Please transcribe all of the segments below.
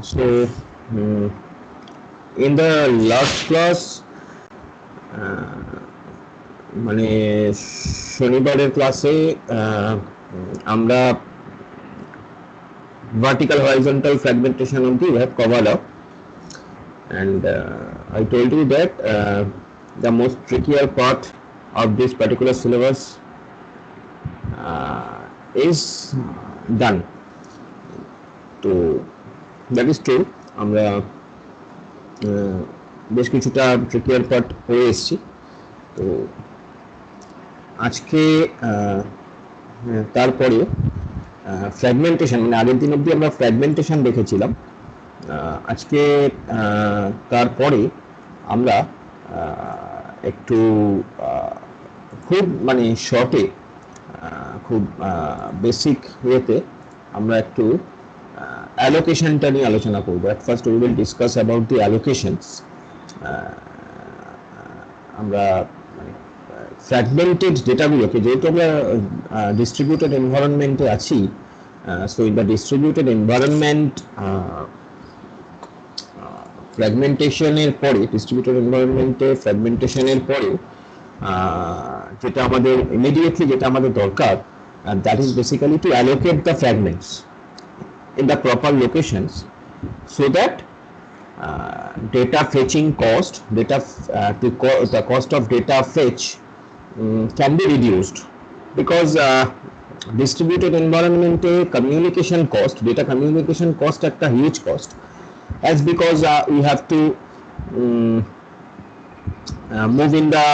So in the last class মানে শনিবারের ক্লাসে আমরা vertical horizontal fragmentation অবধি we have covered up, and I told you that the most trickier part of this particular syllabus is done. তো that is true, আমরা বেশ কিছুটা ট্রিকিয়ার part হয়ে এসেছি। তো আজকে তারপরে ফ্র্যাগমেন্টেশন, মানে আগের দিন অবধি আমরা ফ্র্যাগমেন্টেশন দেখেছিলাম। আজকে তারপরে আমরা একটু খুব মানে শর্টে, খুব বেসিক ওয়েতে আমরা একটু অ্যালোকেশনটা নিয়ে আলোচনা করব। At first we will discuss about the allocations. আমরা ফ্র্যাগমেন্টেড ডেটাগুলোকে, যেহেতু আমরা ডিস্ট্রিবিউটেড এনভায়রনমেন্টে আছি, so in the distributed environment ফ্র্যাগমেন্টেশনের পরে, ডিস্ট্রিবিউটেড এনভায়রনমেন্টে ফ্র্যাগমেন্টেশনের পরে যেটা আমাদের ইমিডিয়েটলি যেটা আমাদের দরকার, that is basically to allocate the fragments in the proper locations so that data fetching cost, the cost of data fetch can be reduced, because distributed environment communication cost, data communication cost একটা huge cost, as because we have to move in the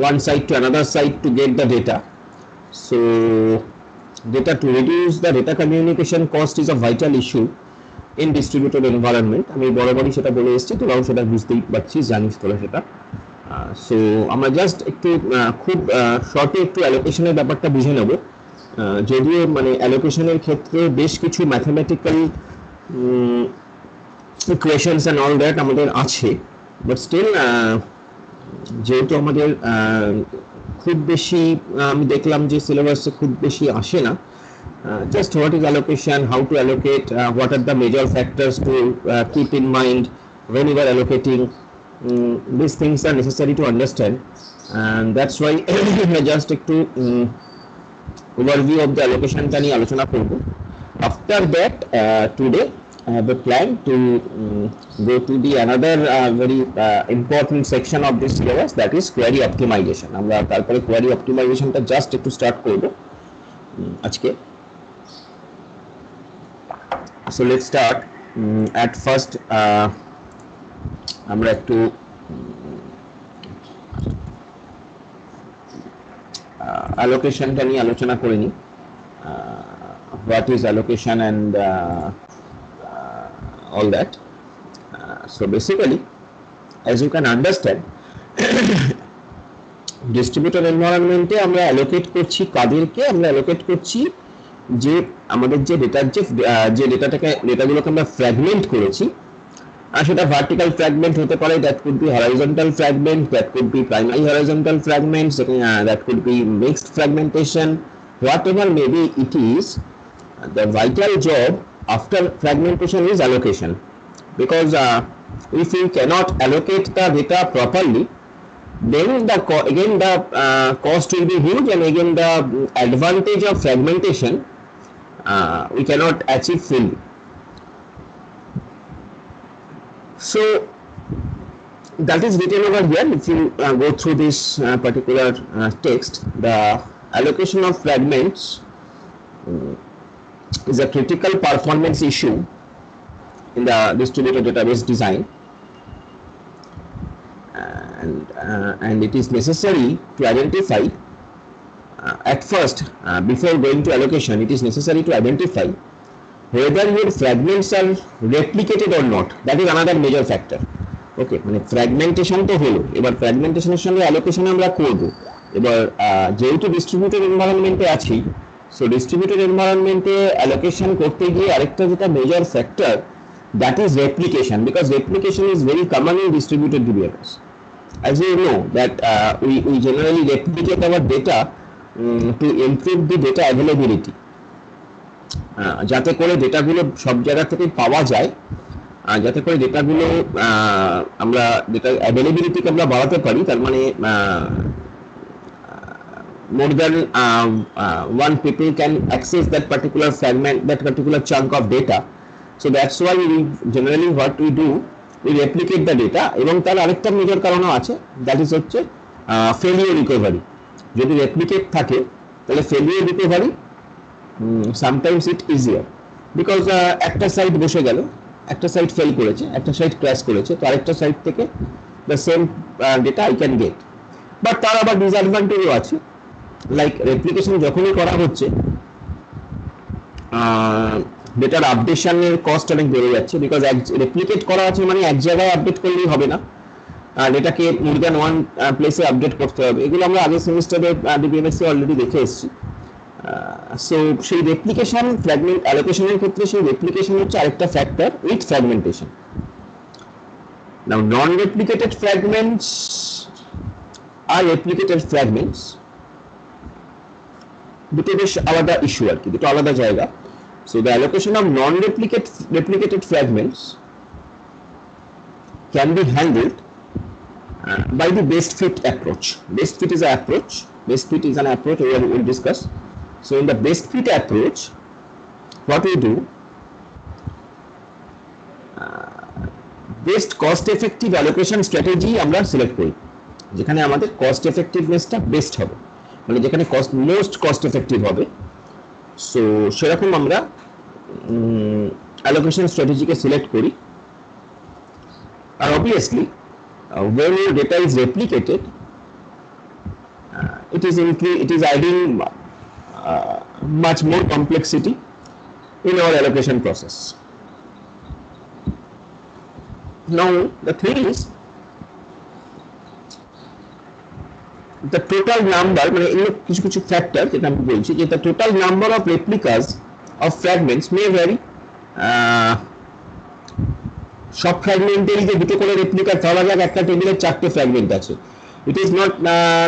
one site to another site to get the data. So to reduce the data communication cost is a vital issue in distributed environment. আমি বরাবরই সেটা বলে এসেছি, তোরাও সেটা বুঝতেই পারছিস, জানিস তোরা সেটা। সো আমরা জাস্ট একটু খুব শর্টে একটু অ্যালোকেশনের ব্যাপারটা বুঝে নেব। যদিও মানে অ্যালোকেশনের ক্ষেত্রে বেশ কিছু mathematical equations and all that আমাদের আছে, বাট স্টিল যেহেতু আমাদের খুব বেশি আমি দেখলাম যে সিলেবাসে খুব বেশি আসে না। Just what is allocation, how to allocate, what are the major factors to keep in mind when you are allocating, these things are necessary to understand, and that's why just একটু overview of the allocation টা নিয়ে আলোচনা করব। After that today I have a plan to go to the another very important section of this syllabus, that is query optimization. আমরা তারপরে query optimization টা just একটু start করব আজকে। So let's start. At first আমরা একটু allocation টা নিয়ে আলোচনা করে নিই। What is allocation and all that. So basically, as you can understand, distributed environment এ আমরা allocate করছি কাদেরকে? আমরা allocate করছি যে আমাদের যে ডেটার যে ডেটাগুলোকে আমরা ফ্র্যাগমেন্ট করেছি, আর সেটা ভার্টিক্যাল ফ্র্যাগমেন্ট হতে পারে, that could be horizontal fragment, that could be primary horizontal fragments, that could be mixed fragmentation, whatever maybe it is. The vital job after fragmentation is allocation, because if we cannot allocate the data properly, then the cost will be huge, and again the advantage of fragmentation we cannot achieve fully. So that is written over here. If you go through this particular text, the allocation of fragments is a critical performance issue in the distributed database design, and it is necessary to identify at first, before going to allocation, it is necessary to identify whether your fragments are replicated or not. That is another major factor. Okay, মানে fragmentation তো হলো, এবার ফ্র্যাগমেন্টেশনের সঙ্গে allocation আমরা করব। এবার যেহেতু distributed এনভায়রনমেন্টে আছি, সো ডিস্ট্রিবিউটেড এনভায়রনমেন্টে অ্যালোকেশন করতে গিয়ে আরেকটা যেটা major factor, that is replication, because replication is very common in distributed DBMS. As you know that we generally replicate our data to improve the data availability. যাতে করে ডেটাগুলো সব জায়গা থেকে পাওয়া যায়, যাতে করে ডেটাগুলো আমরা ডেটা অ্যাভেলেবিলিটিকে আমরা বাড়াতে পারি। তার মানে more than one people can access that particular fragment, that particular chunk of data. So that's why we generally what we do, we replicate the data. এবং তার আরেকটা মেজর কারণও আছে, দ্যাট ইজ হচ্ছে ফেলিওর রিকভারি। যদি replicate থাকে তাহলে failure recovery sometimes it easier, because একটা সাইট বসে গেল, একটা সাইট ফেল করেছে, একটা সাইট ক্র্যাশ করেছে, তো আরেকটা সাইট থেকে the same data I can get. But তার আবার ডিসঅ্যাডভান্টেজও আছে, লাইক রেপ্লিকেশন যখনই করা হচ্ছে ডেটার আপডেশনের কস্ট অনেক বেড়ে যাচ্ছে, বিকজ রেপ্লিকেট করা আছে মানে এক জায়গায় আপডেট করলেই হবে না, ডেটাকে মোর দ্যান ওয়ান প্লেসে আপডেট করতে হবে। এগুলো আমরা আগের সেমিস্টারে ডিবিএমএসে অলরেডি দেখে এসেছি। সো সেই রেপ্লিকেশন ফ্র্যাগমেন্ট অ্যালোকেশনের ক্ষেত্রে সেই রেপ্লিকেশন হচ্ছে আরেকটা factor with fragmentation. Now non replicated fragments আর রেপ্লিকেটেড ফ্র্যাগমেন্টস দুটো বেশ আলাদা ইস্যু আর কি, দুটো আলাদা জায়গা। So the allocation of non replicated fragments can be handled by the best fit approach. Best fit is an approach. Best fit is an approach we will discuss. So in the best fit approach, what we do, best cost effective allocation strategy আমরা select করি, যেখানে আমাদের cost এফেক্টিভনেসটা best হবে, মানে যেখানে most cost effective হবে। So সেরকম আমরা অ্যালোকেশন স্ট্র্যাটেজিকে সিলেক্ট করি। আর obviously when your data is replicated, it is adding much more complexity in our allocation process. Now the thing is, the total number, মানে এগুলো কিছু কিছু ফ্যাক্টর যেটা আমি বলছি, যে the total number of replicas of fragments may vary. সব ফ্র্যাগমেন্টেরই যে দুটো করে রেপ্লিকা, ধরা যাক একটা টেবিলের 4টে ফ্র্যাগমেন্ট আছে, it is not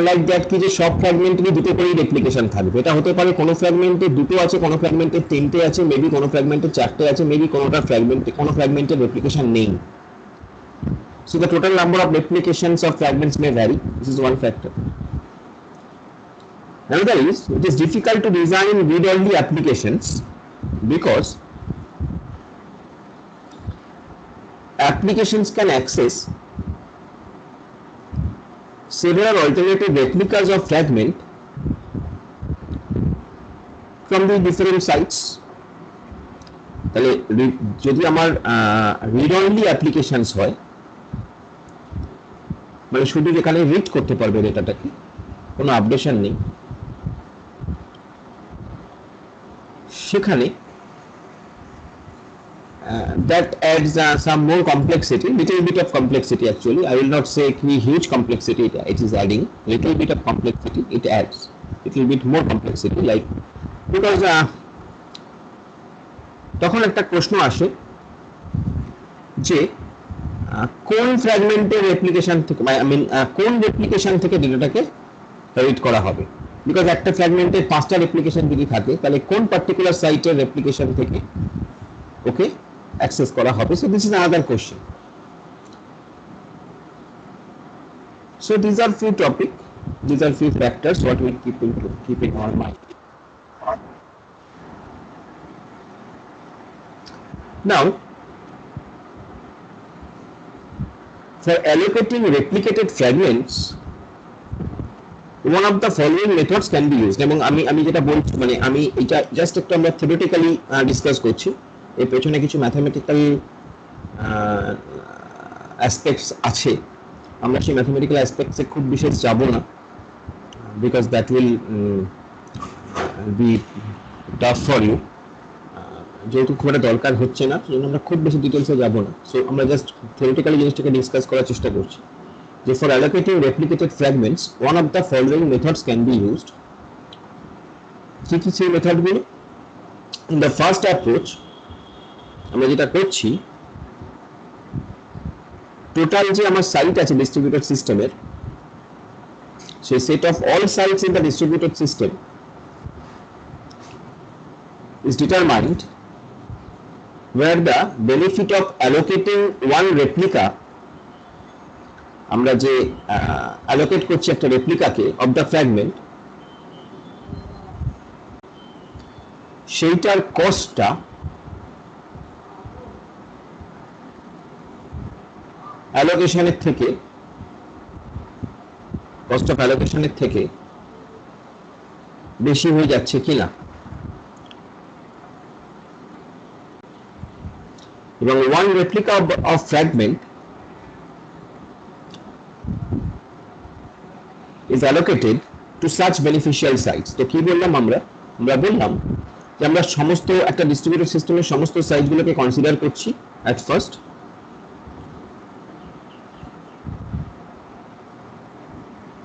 like that কি যে সব ফ্র্যাগমেন্টেরই দুটো করে রেপ্লিকেশন থাকবে। এটা হতে পারে কোনো ফ্র্যাগমেন্টে দুটো আছে, কোনো ফ্র্যাগমেন্টে 3টে আছে, মেবি কোনো ফ্র্যাগমেন্টে 4টে আছে, মেবি কোনো ফ্র্যাগমেন্টের রেপ্লিকেশন নেই। So the total number of replications of fragments may vary. This is one factor. Another is, it is difficult to design read-only applications because applications can access several alternative replicas of fragment from the different sites. তাহলে যদি আমার read-only applications হয়, মানে শুধু যেখানে read করতে পারবে ডেটাটাকে, কোনো আপডেশন নেই, সেখানে that adds some more complexity, little bit of complexity actually. I will not say huge complexity it is adding, little bit of complexity it adds, little bit more complexity, like because তখন একটা প্রশ্ন আসে যে কোন ফ্র্যাগমেন্টের replication থেকে, কোন replication থেকে ডেটাটাকে read করা হবে, বিকজ একটা ফ্র্যাগমেন্টে 5টা রেপ্লিকেশন যদি থাকে তাহলে কোন পার্টিকুলার সাইটের রেপ্লিকেশন থেকে ওকে অ্যাক্সেস করা হবে। So this is another question. So this are few topic, this are few factors what will keep in our mind. Now for allocating replicated fragments, one of the following methods can be used. এবং আমি যেটা বলছি, মানে আমি এটা just একটু আমরা theoretically discuss করছি, এর পেছনে কিছু ম্যাথমেটিক্যাল অ্যাসপেক্টস আছে। আমরা সেই ম্যাথমেটিক্যাল অ্যাসপেক্টসে খুব বিশেষ যাব না, because that will be tough for you, যেহেতু খুব একটা দরকার হচ্ছে না, সেজন্য আমরা খুব বেশি ডিটেলসে যাব না। সো আমরা জাস্ট থিওরিটিক্যালি জিনিসটাকে ডিসকাস করার চেষ্টা করছি যে for allocating replicated fragments one of the following methods can be used. কি কি সেই মেথডগুলো? ইন দ্য ফার্স্ট অ্যাপ্রোচ আমরা যেটা করছি, টোটাল যে আমার সাইট আছে ডিস্ট্রিবিউটেড সিস্টেমের, সেই set of all sites in the distributed system, is determined where the benefit of allocating one replica, আমরা যে অ্যালোকেট করছি একটা রেপ্লিকাকে অফ দ্য ফ্র্যাগমেন্ট, সেইটার কস্টটা অ্যালোকেশনের থেকে, কস্ট অফ অ্যালোকেশনের থেকে বেশি হয়ে যাচ্ছে কিনা, এবং one replica of fragment is allocated to such beneficial sites. তো কি বললাম আমরা বললাম যে আমরা সমস্ত একটা ডিস্ট্রিবিউটেড সিস্টেমের সমস্ত সাইটগুলোকে কনসিডার করছি at first,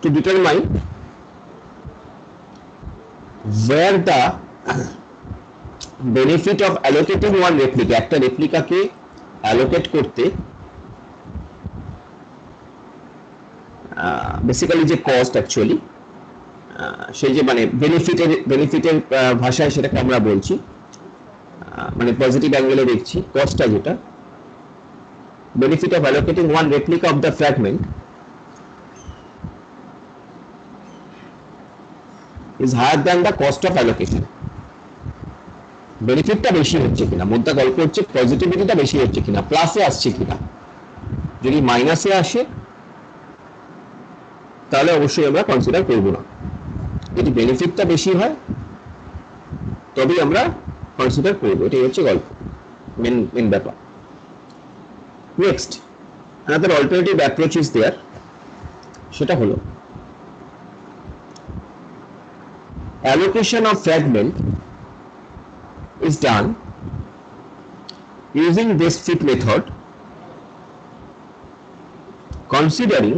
to determine where the benefit of allocating one replica, একটা রেপ্লিকাকে অ্যালোকেট করতে বেসিক্যালি যে কস্ট অ্যাকচুয়ালি, সেই যে মানে বেনিফিটের ভাষায় সেটাকে আমরা বলছি, মানে পজিটিভ অ্যাঙ্গেলে দেখছি কস্টটা, যেটা benefit of allocating one replica of the fragment is higher than the cost of allocation. বেনিফিটটা বেশি হচ্ছে কিনা, মোদ্দা গল্প হচ্ছে পজিটিভিটিটা বেশি হচ্ছে কিনা, প্লাসে আসছে কিনা। যদি মাইনাসে আসে তাহলে অবশ্যই আমরা কনসিডার করব না। যদি বেনিফিটটা বেশি হয় তবেই আমরা কনসিডার করব, এটাই হচ্ছে গল্প, মেন ব্যাপার। Next another alternative approach is there, সেটা হলো allocation of fragment is done using best fit method, considering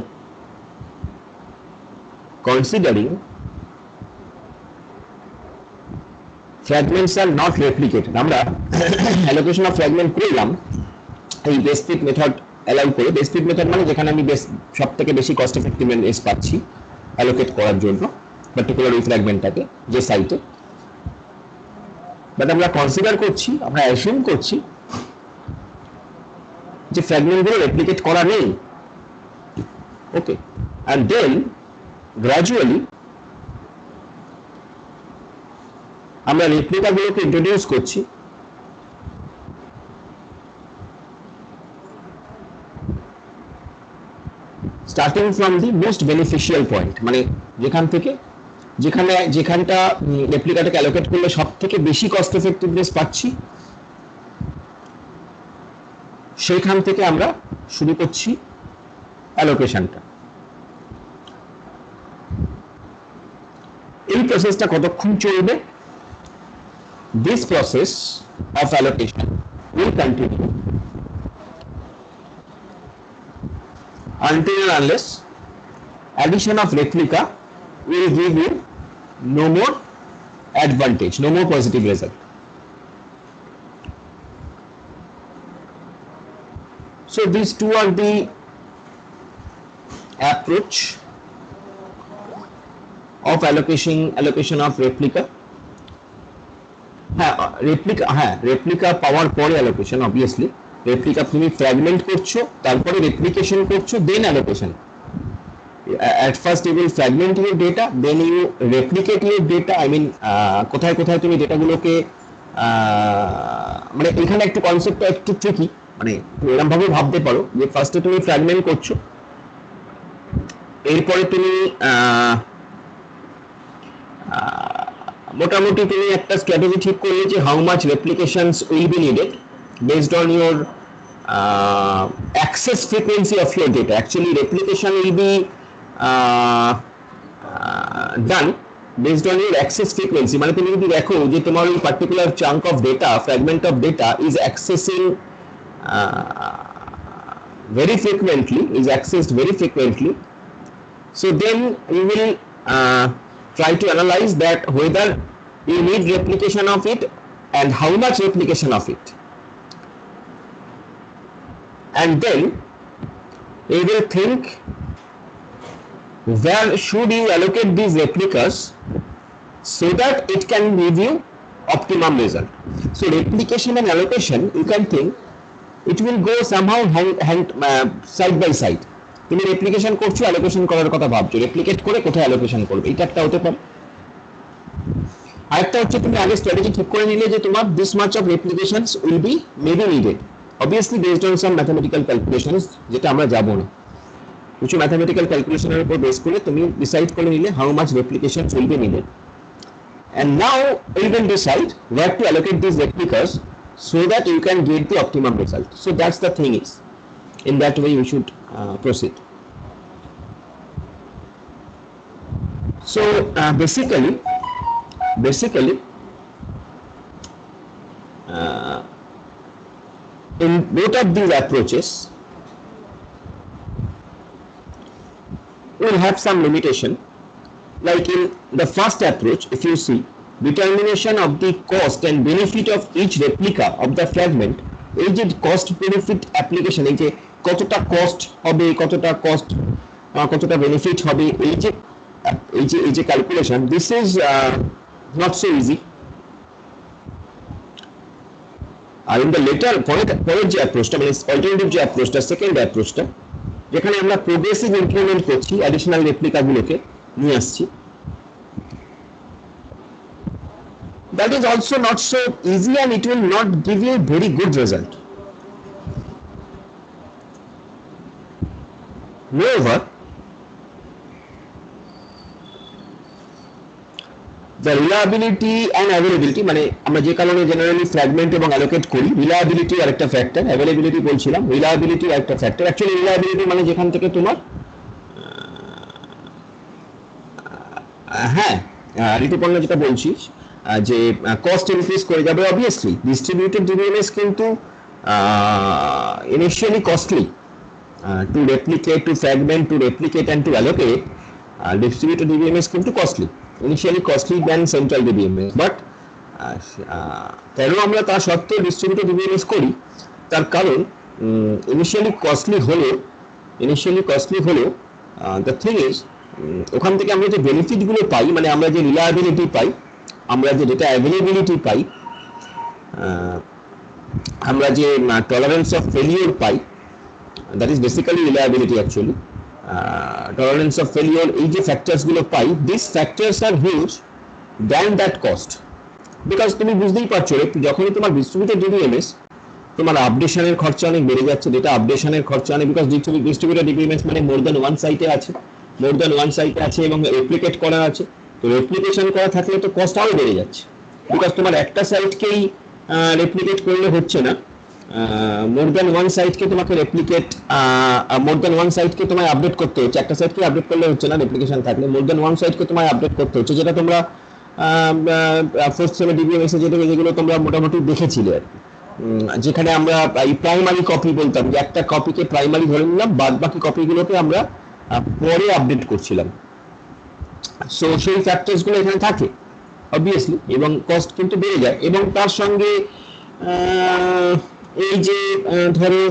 fragments are not replicated. আমরা allocation of fragment করলাম এই best fit method allow করে। best fit method মানে যেখানে আমি সবথেকে বেশি কস্ট এফেক্টিভনেস পাচ্ছি অ্যালোকেট করার জন্য পার্টিকুলার ওই ফ্র্যাগমেন্টটাকে যে সাইটে, বাট আমরা কনসিডার করছি, আমরা অ্যাসিউম করছি যে ফ্র্যাগমেন্টগুলো রেপ্লিকেট করা নেই। ওকে, অ্যান্ড দেন গ্র্যাজুয়ালি আমরা রেপ্লিকাগুলোকে ইন্ট্রোডিউস করছি starting from the most beneficial point, মানে যেখানটা রেপ্লিকাটাকে অ্যালোকেট করলে সব থেকে বেশি কস্ট এফেক্টিভনেস পাচ্ছি, সেইখান থেকে আমরা শুরু করছি অ্যালোকেশনটা। এই প্রসেসটা কতক্ষণ চলবে? This process of allocation will continue until and unless addition of replica will give you no more advantage, no more positive result. So these two are the approach of allocation of replica. replica পাওয়ার পরে allocation, obviously replica তুমি fragment করছো, তারপরে replication করছো, দেন allocation. at first you will fragment your data, then you replicate your data. I mean কোথায় কোথায় তুমি ডেটাগুলোকে, মানে এখানে একটু কনসেপ্টটা একটু ট্রিকি, মানে এরকম ভাবে ভাবতে পারো যে ফার্স্টে তুমি ফ্র্যাগমেন্ট করছো, এরপরে তুমি মোটামুটি তুমি একটা স্ট্র্যাটেজি ঠিক করলে যে how much replications will be needed based on your access frequency of your data. Actually replication will be done based on your access frequency. মানে তুমি যদি দেখো যে তোমার ওই particular chunk of data, fragment of data is accessing very frequently, is accessed very frequently, so then you will try to analyze that whether you need replication of it and how much replication of it. And then you will think where should you allocate these replicas so that it can give you optimum result. So replication and allocation, you can think it will go somehow side by side. তুমি replication করছো, allocation করার কথা ভাবছো, replicate করে কোথায় allocation করবে, এটা একটা হতে পারে। আরেকটা হচ্ছে তুমি আগে স্ট্র্যাটেজি ঠিক করে নিলে যে তোমার this much of replications will be maybe needed, obviously based on some mathematical calculations, যেটা আমরা যাবো না, কিছু ম্যাথমেটিক্যাল ক্যালকুলেশনের উপর বেস করে তুমি ডিসাইড করে নিলে how much replication will be needed, and now you can decide where to allocate these replicas so that you can get the optimum result. So that's the thing is, in that way you should proceed. So basically in both of these approaches will have some limitation. Like in the first approach, if you see, determination of the cost and benefit of each replica of the fragment, এই যে cost benefit application, এই যে কতটা cost হবে, কতটা benefit হবে, এই যে calculation, this is not so easy. R in the later পরের যে অ্যাপ্রোচটা, মানে অল্টারনেটিভ যে অ্যাপ্রোচটা, সেকেন্ড অ্যাপ্রোচটা, যেখানে আমরা প্রোগ্রেসিভ ইনক্রিমেন্ট করছি, অ্যাডিশনাল রেপ্লিকা গুলোকে নিয়ে আসছি, that is also not so easy and it will not give you a very good result. Moreover, the reliability and availability, মানে আমরা যে কারণে জেনারেলি ফ্র্যাগমেন্ট এবং অ্যালোকেট করি, রিলায়েবিলিটি আর একটা ফ্যাক্টর, অ্যাভেলেবিলিটি বলছিলাম, রিলায়েবিলিটি আর একটা ফ্যাক্টর। অ্যাকচুয়ালি রিলায়েবিলিটি মানে যেখান থেকে তোমার হ্যাঁ ঋতুপর্ণ যেটা বলছিস যে কস্ট ইনক্রিজ করে যাবে, অবভিয়াসলি ডিস্ট্রিবিউটেড ডিবিএমএস কিন্তু initially costly to replicate, to fragment, to replicate and to allocate, distributed DBMS কিন্তু costly, initially costly than central DBMS, but কেন আমরা তা সত্ত্বেও ডিস্ট্রিবিউটেড ডিবিএমএস করি, তার কারণ ইনিশিয়ালি কস্টলি হলেও দ্য থিং ইজ, ওখান থেকে আমরা যে বেনিফিট গুলো পাই, মানে আমরা যে রিলায়েবিলিটি পাই, আমরা যে ডেটা অ্যাভেলেবিলিটি পাই, আমরা যে টলারেন্স অফ ফেলিওর পাই, that is basically reliability actually. Tolerance of failure, এই যে ফ্যাক্টরস গুলো পাই, this factors are huge than that cost, because তুমি বুঝতেই পারছো যখনই তোমার ডিস্ট্রিবিউটেড ডিবিএমএস, তোমার আপডেশনের খরচা অনেক বেড়ে যাচ্ছে, ডেটা আপডেশনের খরচা অনেক, বিকজ ডিস্ট্রিবিউটেড ডিবিএমএস মানে মোর দ্যান ওয়ান সাইটে আছে এবং রেপ্লিকেট করা আছে, তো রেপ্লিকেশন করা থাকলে তো কস্ট আরো বেড়ে যাচ্ছে, বিকজ তোমার একটা সাইটকেই রেপ্লিকেট করলে হচ্ছে না, মোর দ্যান ওয়ান সাইটকে তোমাকে তোমায় আপডেট করতে হচ্ছে, একটা সাইটকে আপডেট করলে হচ্ছে না রেপ্লিকেশন থাকলে, মোর দ্যান ওয়ান সাইটকে তোমায় আপডেট করতে হচ্ছে, যেটা তোমরা ফোর্থ সেমে ডিবিএমএস যেগুলো তোমরা মোটামুটি দেখেছিলে, যেখানে আমরা এই প্রাইমারি কপি বলতাম, যে একটা কপিকে প্রাইমারি ধরে নিলাম, বাদ বাকি কপিগুলোকে আমরা পরে আপডেট করছিলাম। সো সেই ফ্যাক্টরস গুলো এখানে থাকে অবভিয়াসলি, এবং কস্ট কিন্তু বেড়ে যায়, এবং তার সঙ্গে এই যে ধরো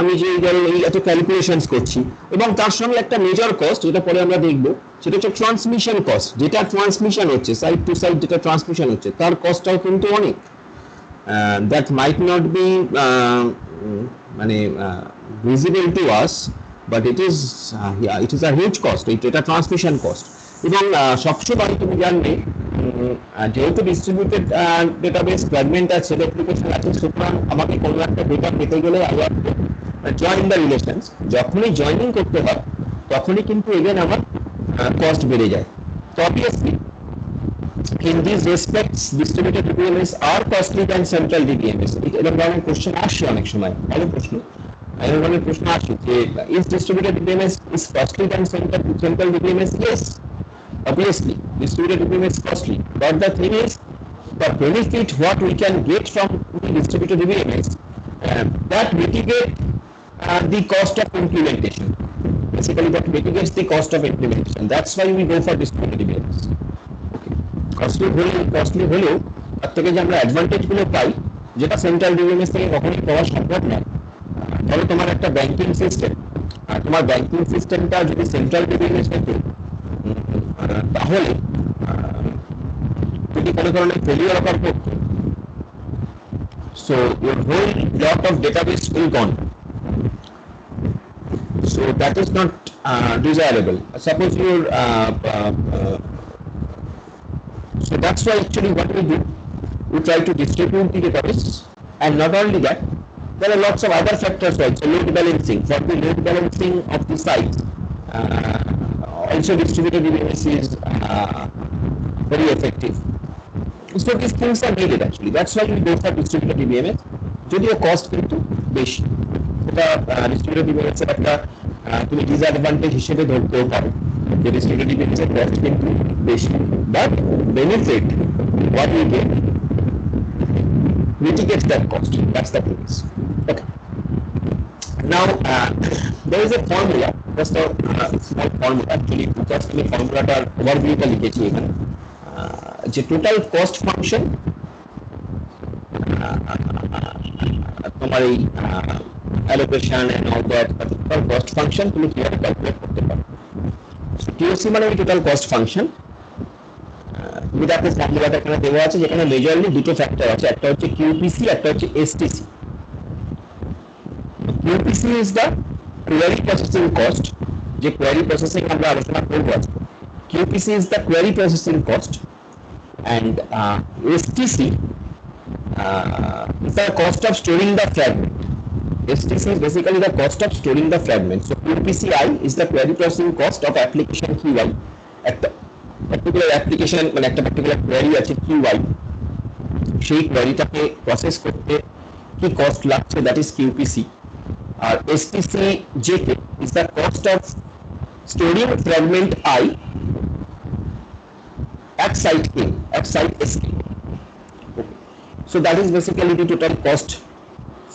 আমি যে এই এত ক্যালকুলেশনস করছি, এবং তার সঙ্গে একটা মেজর কস্ট, যেটা পরে আমরা দেখবো, সেটা হচ্ছে ট্রান্সমিশন কস্ট, যেটা ট্রান্সমিশন হচ্ছে সাইড টু সাইড, যেটা ট্রান্সমিশন হচ্ছে তার কস্টটাও কিন্তু অনেক, দ্যাট মাইট নট বি মানে visible to us, but it is a huge cost, এটা ট্রান্সমিশন কস্ট। এবং সবসময় তুমি জানবে, যেহেতু ডিস্ট্রিবিউটেড ডেটাবেস ফ্র্যাগমেন্ট আছে, রেপ্লিকেশন আছে, সুতরাং আমাকে কোনো একটা ডেটা পেতে গেলে I have to join the relations, যখনই জয়েনিং করতে হয় তখনই কিন্তু এগেন আমার কস্ট বেড়ে যায়। তো obviously in these respects distributed DBMS are costly than central DBMS. এরকম ধরনের কোশ্চেন আসে অনেক সময়, ভালো প্রশ্ন, এরকম ধরনের প্রশ্ন আসে যে is distributed DBMS is costly than central DBMS? Yes, obviously distributed DBMS is costly, but the thing is, the benefit what we can get from the distributed DBMS that mitigate the cost of implementation. Basically that mitigates the cost of implementation. That's why we go for distributed DBMS. Costly হলেও তার থেকে যে আমরা advantage গুলো পাই, যেটা central DBMS থেকে কখনোই পাওয়া সম্ভব নয়। ধরো তোমার একটা ব্যাংকিং সিস্টেম, আর তোমার ব্যাংকিং সিস্টেমটা যদি সেন্ট্রাল ডিবিএমএস হতো, তাহলে যদি কোনো ধরনের ফেলিয়ার অকার করতো, so your whole block of database will gone. So that is not desirable. Suppose your so that's why actually what we do, we try to distribute the database, and not only that, there are lots of other factors also. Load balancing, for the load balancing of the sites, also distributed DBMS is very effective. So these things are needed actually. That's why we go for distributed DBMS. যদিও cost কিন্তু বেশি, এটা distributed DBMS এর একটা তুমি disadvantage হিসেবে ধরতেও পারো যে ডিস্ট্রিবিউটেড ডিবিএমএস এর কস্ট কিন্তু বেশি, but benefit what we get mitigates that cost. That's the premise. Okay. Now there is a formula, just a small formula actually, just আমি ফর্মুলাটার ওভারভিউটা লিখেছি এখানে, যে টোটাল কস্ট ফাংশন তোমার এই allocation and all that total cost function তুমি কিভাবে calculate করতে পারো। টিওসি মানে টোটাল কস্ট ফাংশন, বিদাতে ফর্মুলাটা এখানে দেওয়া আছে, যেখানে মেজরলি দুটো ফ্যাক্টর আছে, একটা হচ্ছে কিউপিসি, একটা হচ্ছে STC. QPC is the query processing cost, যে কোয়ারি প্রসেসিং আমরা আলোচনা করব আজকে। QPC is the query processing cost, and STC is the cost of storing the fragment. STC is basically the cost of storing the fragment. So QPCI is the query processing cost of application QI. একটা particular application মানে একটা particular query আছে QI, সেই queryটাকে process করতে কি cost লাগছে, that is QPC. R STC JK is the cost of storing fragment I at site A, at site SK. Okay. So that is basically the total cost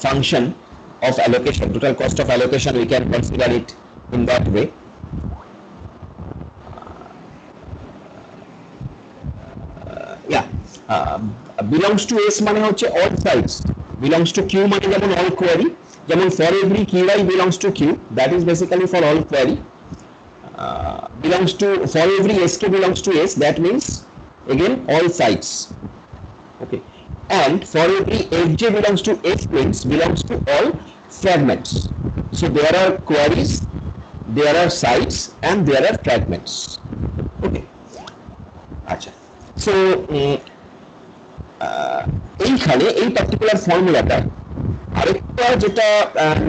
function of allocation. Total cost of allocation, we can consider it in that way. Belongs to S মানে হচ্ছে all sites, belongs to Q মানে যেমন all query, যেমন for every QI belongs to Q, that is basically for all query. Belongs to, for every SK belongs to S, that means again all sites. Okay. And for every FJ belongs to S means belongs to all fragments. So there are queries, there are sites, and there are fragments. Okay. Acha. So এইখানে এই particular ফর্মুলাটা আরেকটা যেটা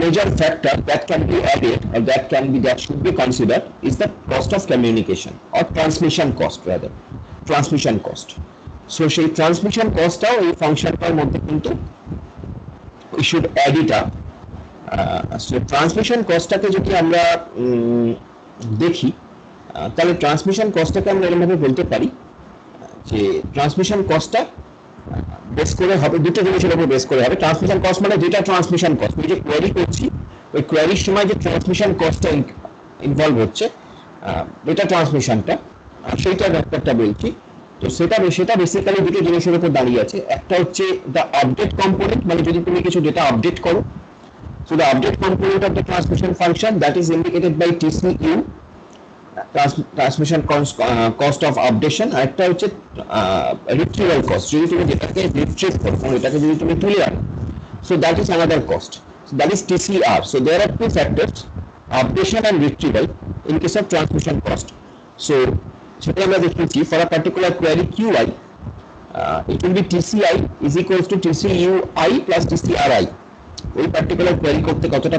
major factor that can be added or that should be considered is the cost of communication or transmission cost, rather transmission cost. So সেই transmission cost-টাও এই ফাংশনটার মধ্যে কিন্তু we should add it up. So transmission cost-টাকে যদি আমরা দেখি, তাহলে transmission cost-টাকে আমরা এরকমভাবে বলতে পারি যে ট্রান্সমিশন কস্টটা বেস করে হবে দুটো জিনিসের উপর বেস করে হবে। ট্রান্সমিশন কস্ট মানে যেটা ট্রান্সমিশন কস্ট, আমি যে কোয়ারি করছি ওই কোয়ারির সময় যে ট্রান্সমিশন কস্টটা ইনভলভ হচ্ছে, এটা ট্রান্সমিশনটা, সেইটা ব্যাপারটা বলছি। তো সেটা বেসিক্যালি দুটো জিনিসের উপর দাঁড়িয়ে আছে। একটা হচ্ছে দ্য আপডেট কম্পোনেন্ট, মানে যদি তুমি কিছু ডেটা আপডেট করো, so the update component of the transmission function that is indicated by TCU, transmission cost of updation, আর একটা হচ্ছে retrieval cost, যদি তুমি যেটাকে রিট্রিভ করো এটাকে যদি তুমি তুলে আনো, so that is another cost, so that is TCR. So there are two factors, updation and retrieval in case of transmission cost. So সেটা আমরা দেখেছি for a particular query QI, it will be TCI is equals to TCUI plus TCRI. ওই particular query করতে কতটা,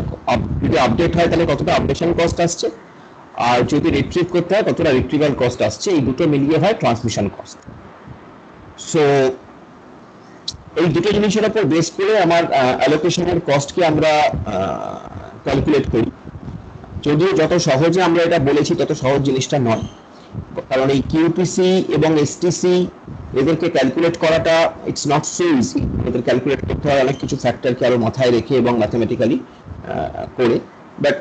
যদি update হয় তাহলে কতটা আপডেশন কস্ট আসছে, আর যদি রিট্রিভ করতে হয় কতটা রিট্রিভাল কস্ট আসছে, এই দুটো মিলিয়ে হয় ট্রান্সমিশন কস্ট। সো এই দুটো জিনিসের উপর বেস করে আমার অ্যালোকেশনের কস্টকে আমরা ক্যালকুলেট করি। যদিও যত সহজে আমরা এটা বলেছি তত সহজ জিনিসটা নয়, কারণ এই কিউপিসি এবং এসটিসি এদেরকে ক্যালকুলেট করাটা ইটস নট সো ইজি। এদের ক্যালকুলেট করতে হয় অনেক কিছু ফ্যাক্টরকে আরো মাথায় রেখে এবং ম্যাথমেটিক্যালি করে, বাট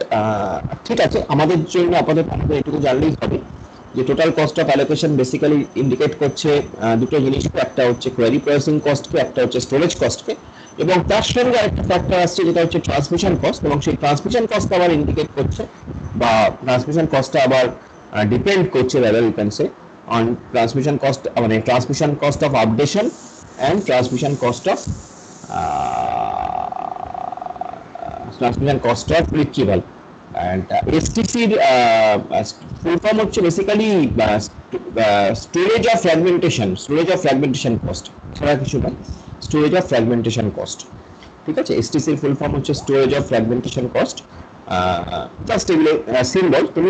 ঠিক আছে, আমাদের জন্য আপাতত আমাদের এটুকু জানলেই হবে যে total cost of allocation basically indicate করছে দুটো জিনিসকে, একটা হচ্ছে কোয়েরি প্রসেসিং কস্টকে, একটা হচ্ছে স্টোরেজ কস্টকে, এবং তার সঙ্গে আরেকটা ফ্যাক্টর আসছে যেটা হচ্ছে ট্রান্সমিশন কস্ট, এবং সেই ট্রান্সমিশন কস্ট আবার ইন্ডিকেট করছে বা ট্রান্সমিশন কস্টটা আবার ডিপেন্ড করছে rather you can say on transmission cost, মানে transmission cost of updation and transmission cost of retrieval. And STC full form হচ্ছে basically storage of fragmentation cost, ছাড়া কিছু না, স্টোরেজ অফ ফ্র্যাগমেন্টেশন কস্ট। ঠিক আছে, এসটিসির full form হচ্ছে storage of fragmentation cost. Just এগুলো symbol, তুমি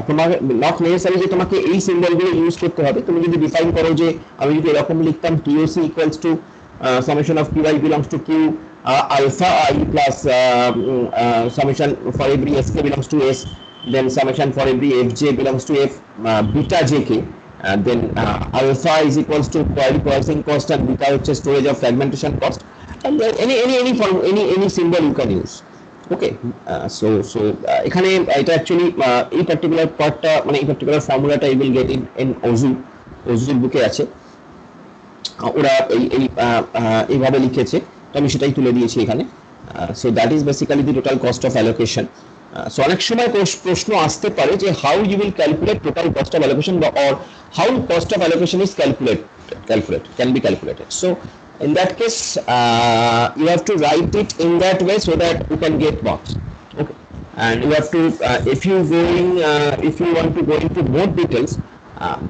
তোমার নট নেসেসারি যে তোমাকে এই সিম্বলগুলো ইউজ করতে হবে। তুমি যদি ডিফাইন করো যে আমি যদি এরকম লিখতাম TOC equals to summation of qi belongs to q alpha I plus summation for every sk belongs to s, then summation for every fj belongs to f beta jk, then alpha is equals to query processing cost and beta হচ্ছে storage of fragmentation cost, and any form, any symbol you can use. Okay, so এখানে এটা actually এই particular পার্টটা, মানে এই particular ফর্মুলাটা you will get in ওজুর বুকে আছে। ওরা এইভাবে লিখেছে, তো আমি সেটাই তুলে দিয়েছি এখানে। So that is basically the total cost of allocation. So অনেক সময় প্রশ্ন আসতে পারে যে how you will calculate total cost of allocation, বা or how cost of allocation is can be calculated. So in that case you have to write it in that way so that you can get marks. Okay, and you have to if you want to go into more details,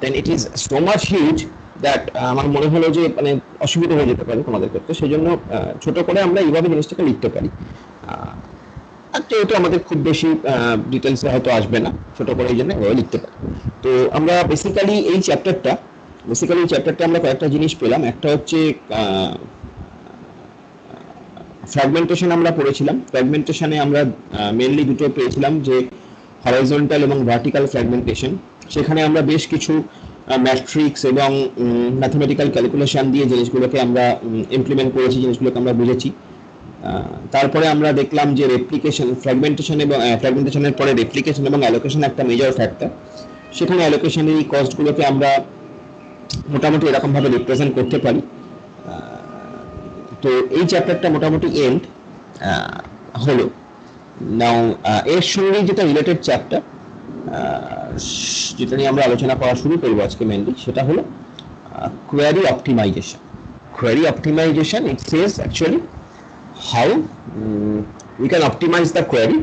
then it is so much huge that আমার মনে হলো যে মানে অসুবিধা হয়ে যেতে পারে তোমাদের ক্ষেত্রে, সেই জন্য ছোট করে আমরা এইভাবে জিনিসটাকে লিখতে পারি। আর যেহেতু আমাদের খুব বেশি ডিটেলসে হয়তো আসবে না, ছোট করে এই জন্য এভাবে লিখতে পারি। তো আমরা বেসিক্যালি এই চ্যাপ্টারটা আমরা কয়েকটা জিনিস পেলাম। একটা হচ্ছে ফ্র্যাগমেন্টেশন আমরা পড়েছিলাম। ফ্র্যাগমেন্টেশনে আমরা মেইনলি দুটো পেয়েছিলাম, যে হরাইজন্টাল এবং ভার্টিক্যাল ফ্র্যাগমেন্টেশন। সেখানে আমরা বেশ কিছু ম্যাট্রিক্স এবং ম্যাথমেটিক্যাল ক্যালকুলেশন দিয়ে জিনিসগুলোকে আমরা ইমপ্লিমেন্ট করেছি, জিনিসগুলোকে আমরা বুঝেছি। তারপরে আমরা দেখলাম যে রেপ্লিকেশন, ফ্র্যাগমেন্টেশনের পরে রেপ্লিকেশন এবং অ্যালোকেশন একটা মেজর ফ্যাক্টর। সেখানে অ্যালোকেশনের এই কস্টগুলোকে আমরা মোটামুটি এরকম ভাবে রিপ্রেজেন্ট করতে পারি। তো এই চ্যাপ্টারটা মোটামুটি এন্ড হলো। নাও এর সঙ্গে যেটা রিলেটেড চ্যাপ্টার, যেটা নিয়ে আমরা আলোচনা করা শুরু করবো আজকে মেনলি, সেটা হলো query optimization. Query optimization, it says actually how we can optimize the query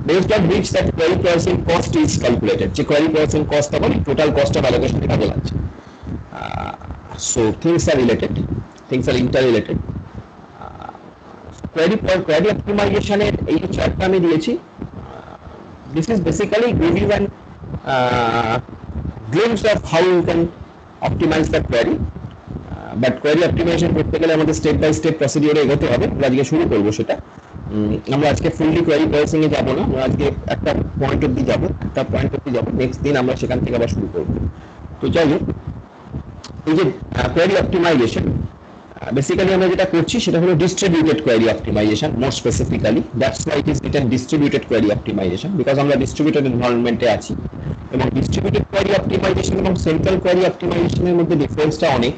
based on which that query processing cost is calculated. যে query processing cost তখন total cost of allocation এ কাজে লাগছে। So things are interrelated. Query optimization এর এই চ্যাপ্টারটা আমি দিয়েছি। This is basically give you an glimpse of how you can optimize the query. But query optimization করতে গেলে আমাদের স্টেপ বাই স্টেপ প্রসিডিউরে এগোতে হবে। আমরা আজকে শুরু করবো সেটা। আমরা আজকে ফুললি কোয়ারি প্রসেসিং এ যাব না, আমরা আজকে একটা পয়েন্ট অবধি যাব, নেক্সট দিন আমরা সেখান থেকে আবার শুরু করব। তো যাই হোক, এই যে কোয়ারি অপটিমাইজেশন, বেসিক্যালি আমরা যেটা করছি সেটা হলো distributed query optimization. More specifically that's why it is written distributed query optimization, because আমরা ডিস্ট্রিবিউটেড এনভায়রনমেন্টে আছি। এবং ডিস্ট্রিবিউটেড কোয়ারি অপটিমাইজেশন এবং সেন্ট্রাল কোয়ারি অপটিমাইজেশনের মধ্যে ডিফারেন্সটা অনেক।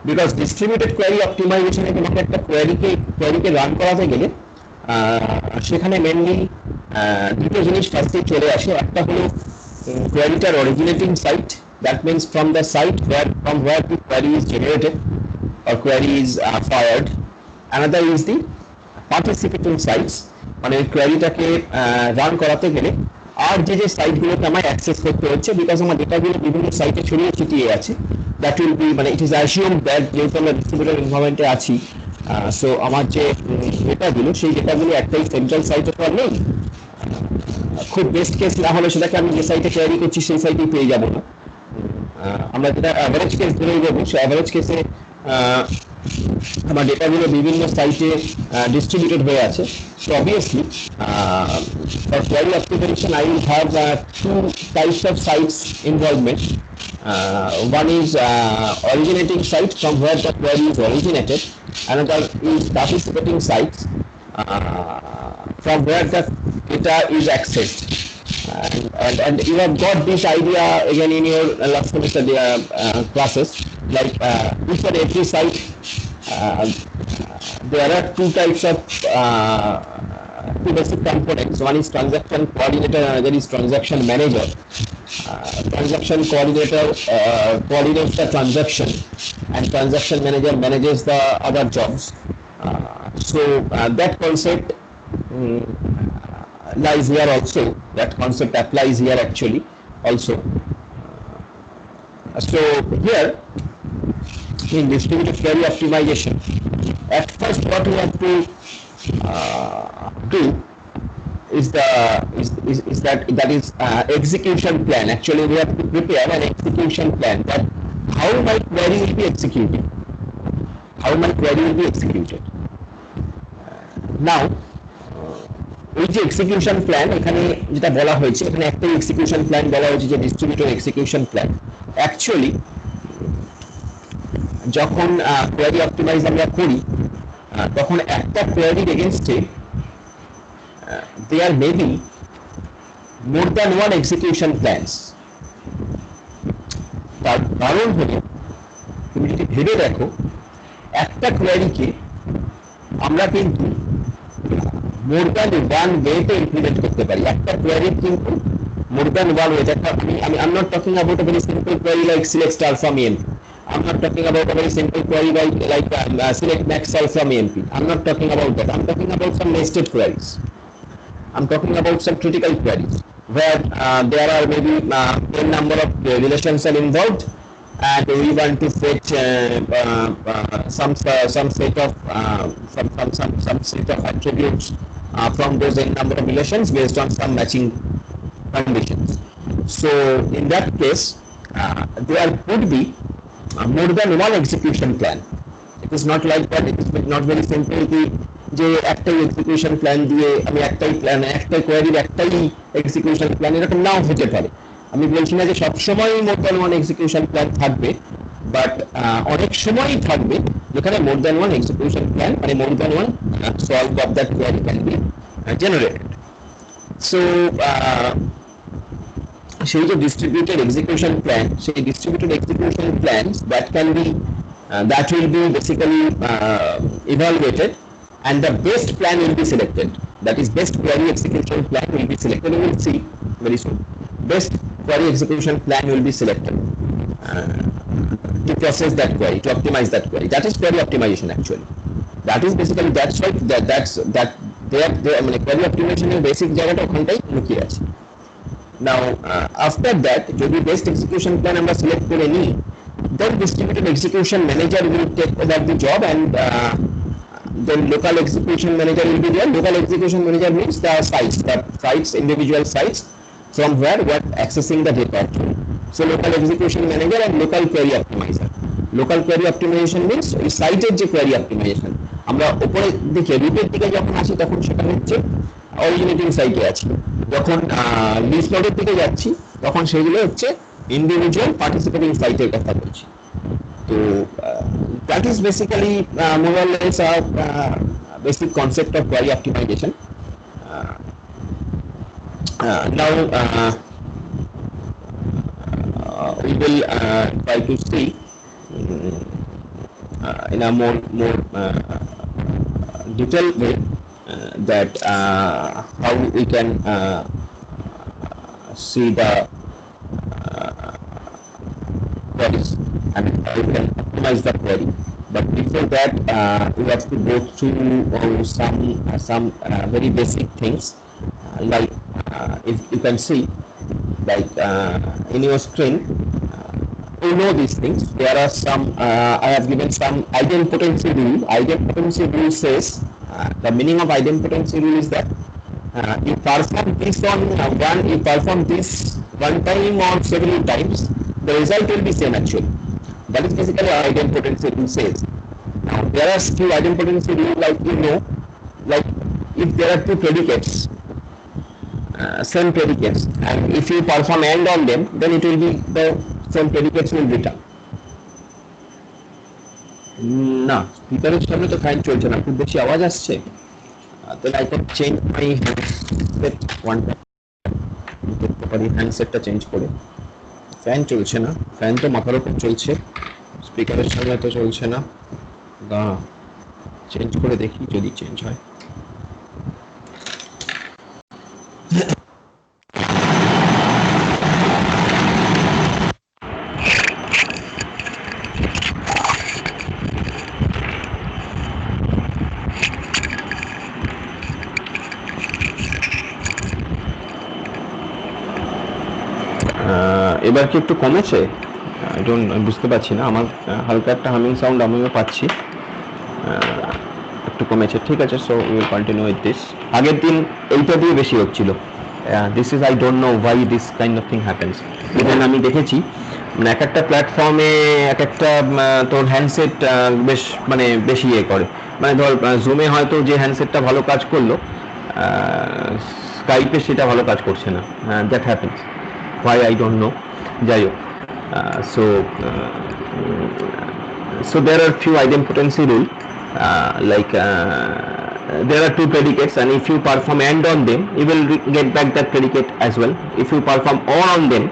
বিকজ ডিস্ট্রিবিউটেড কোয়ারি অপটিমাইজেশনে তোমাকে একটা কোয়ারিকে রান করাতে গেলে সেখানে মেনলি দুটো জিনিস ফার্স্টে চলে আসে। একটা হলো কোয়ারিটার originating site, that means from the site from where the query is generated or query is fired. Another is the participating sites, মানে কোয়ারিটাকে রান করাতে গেলে আর যে সাইটগুলোকে আমায় অ্যাক্সেস করতে হচ্ছে, বিকজ আমার ডেটাগুলো বিভিন্ন সাইটে ছড়িয়ে ছিটিয়ে আছে। দ্যাট উইল বি, মানে ইট ইজ অ্যাজিউমড দ্যাট যেহেতু আমরা ডিস্ট্রিবিউটেড এনভায়রনমেন্টে আছি, সো আমার যে ডেটাগুলো, সেই ডেটাগুলো একটাই সেন্ট্রাল সাইটে তো আর নেই। খুব বেস্ট কেস না হলে সেটাকে আমি যে সাইটে কোয়ারি করছি সেই সাইটেই পেয়ে যাবো না। আমরা যেটা অ্যাভারেজ কেস ধরে নেবো, সেই অ্যাভারেজ কেসে আমার ডেটাগুলো বিভিন্ন সাইটে ডিস্ট্রিবিউটেড হয়ে আছে। So obviously for query optimization I will have two types of sites involvement. One is originating site from where the query is originated, another is participating sites from where the data is accessed. And you have got this idea again in your last semester classes, like each and every site there are two types of two basic components. One is transaction coordinator, another is transaction manager. transaction coordinator coordinates the transaction, and transaction manager manages the other jobs. That concept lies here also. That concept applies here actually also. So here in distributed query optimization, at first what we have to do is execution plan. Actually, we have to prepare an execution plan that how my query will be executed. Now, ওই যে execution plan এখানে যেটা বলা হয়েছে, এখানে একটাই execution plan বলা হয়েছে যে ডিস্ট্রিবিউটেড এক্সিকিউশন প্ল্যান। অ্যাকচুয়ালি যখন কোয়ারি অপটিমাইজ আমরা করি তখন একটা কোয়ারির এগেইনস্টে there may be more than one execution plans. তার কারণ হলো তুমি যদি ভেবে দেখো একটা কোয়ারিকে আমরা কিন্তু more than one way তে ইমপ্লিমেন্ট করতে পারি। একটা কোয়ারির কিন্তু more than one way। I'm not talking about a very simple query like select star from EMP. I'm not talking about a very simple query like select max all from EMP. I'm not talking about that. I'm talking about some nested queries. I'm talking about some critical queries where there are maybe n number of relations are involved, and we want to fetch some set of attributes from those n number of relations based on some matching conditions. So in that case, there could be more than one execution plan. It is not like that. It is not very simple যে একটাই execution plan দিয়ে আমি একটাই কোয়ারির একটাই execution plan এরকম নাও হতে পারে। আমি বলছি না যে সবসময় more than one execution plan থাকবে, বাট অনেক সময়ই থাকবে যেখানে more than one execution plan মানে more than one solve of that query can be generated. So সেই যে ডিস্ট্রিবিউটেড এক্সিকিউশন প্ল্যান, সেই distributed execution plans that can be that will be basically evaluated, and the best plan will be selected. That is, best query execution plan will be selected. We will see very soon. Best query execution plan will be selected to process that query, to optimize that query. That is query optimization actually. That is basically that's why I mean query optimization এর basic জায়গাটা ওখানটাই লুকিয়ে আছে। Now after that যদি best execution plan আমরা select করে নিই, then distributed execution manager will take over the job, and then local execution manager will be there. Local execution manager means the sites, individual sites from where we are accessing the data. So local execution manager and local query optimizer. Local query optimization means ওই সাইটের যে query optimization। আমরা উপরে দেখে রুটের দিকে যখন আসি তখন সেটা হচ্ছে অরিজিনেটিং সাইটে আছি, যখন লিস্ট নোডের দিকে যাচ্ছি তখন সেগুলো হচ্ছে individual participating site কথা বলছি। তো that is basically more or less a basic concept of query optimization. Now we will try to see in a more detailed way that how we can see the queries and how we can optimize the query. But before that, we have to go through some very basic things, like if you can see, like in your screen, you know these things. There are some. I have given some idempotency rule. Idempotency rule says the meaning of idempotency rule is that you perform this on you perform this one time or several times, the result will be same actually. That is basically what idempotency rule says. Now there are few idempotency rule, like like if there are two predicates, same predicates, and if you perform AND on them, then it will be the same predicates will return. না, স্পিকারের সামনে তো fan চলছে না, খুব বেশি আওয়াজ আসছে। Then I can change my handset one time. দেখতে পারি হ্যান্ডসেটটা চেঞ্জ করে। ফ্যান চলছে না, ফ্যান তো মাথার উপর চলছে, স্পিকারের সামনে তো চলছে না। দাঁড়া, চেঞ্জ করে দেখি যদি চেঞ্জ হয়। এবার কি একটু কমেছে? আমি বুঝতে পারছি না, আমার হালকা একটা হামিং সাউন্ড আমিও পাচ্ছি, একটু কমেছে, ঠিক আছে। So we will continue with this. আগের দিন এইটা দিয়ে বেশি হচ্ছিল, this is I don't know why this kind of thing happens. Even আমি দেখেছি মানে এক একটা প্ল্যাটফর্মে এক একটা তোর হ্যান্ডসেট বেশ মানে বেশি ইয়ে করে, মানে ধর জুমে হয়তো যে হ্যান্ডসেটটা ভালো কাজ করলো, স্কাইপে সেটা ভালো কাজ করছে না, that happens, why I don't know. যাই হোক, so so there are few idempotency rule, there are two predicates, and if you perform AND on them you will get back that predicate as well. If you perform OR on them,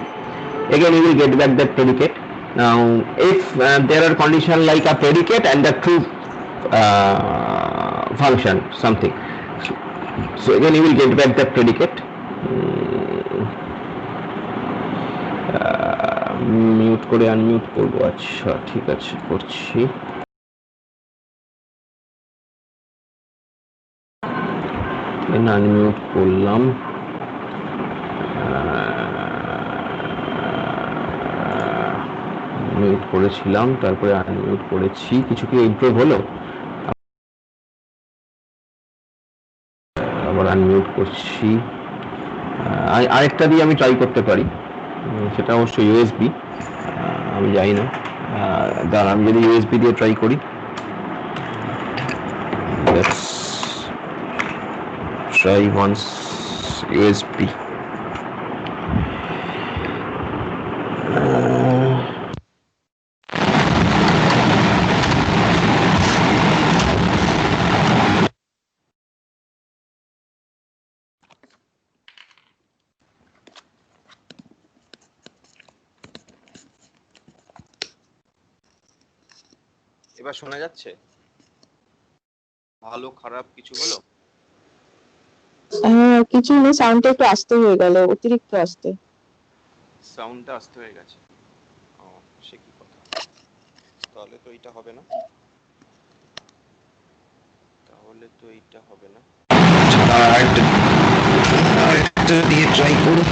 again you will get back that predicate. Now if there are condition like a predicate and a true function something, so again you will get back that predicate. Mute করে unmute করব, আচ্ছা ঠিক আছে করছি। Unmute করলাম, mute করেছিলাম, তারপরে unmute করেছি, কিছু কি ইমপ্রুভ হলো? আবার আনমিউট করছি, আরেকটা দিয়ে আমি ট্রাই করতে পারি, সেটা অবশ্যই ইউএসবি, আমি জানি না, দাঁড়ান আমি যদি ইউএসবি দিয়ে ট্রাই করি, লেটস ট্রাই ওয়ান্স ইউএসবি। এবার শোনা যাচ্ছে? ভালো খারাপ কিছু হলো? কিছু না, সাউন্ডটা একটু আস্তে হয়ে গেল, অতিরিক্ত আস্তে। সাউন্ডটা আস্তে হয়ে গেছে, ও সে কি কথা, তাহলে তো এটা হবে না, তাহলে তো এইটা হবে না, আরেকটা দিয়ে ট্রাই করুন।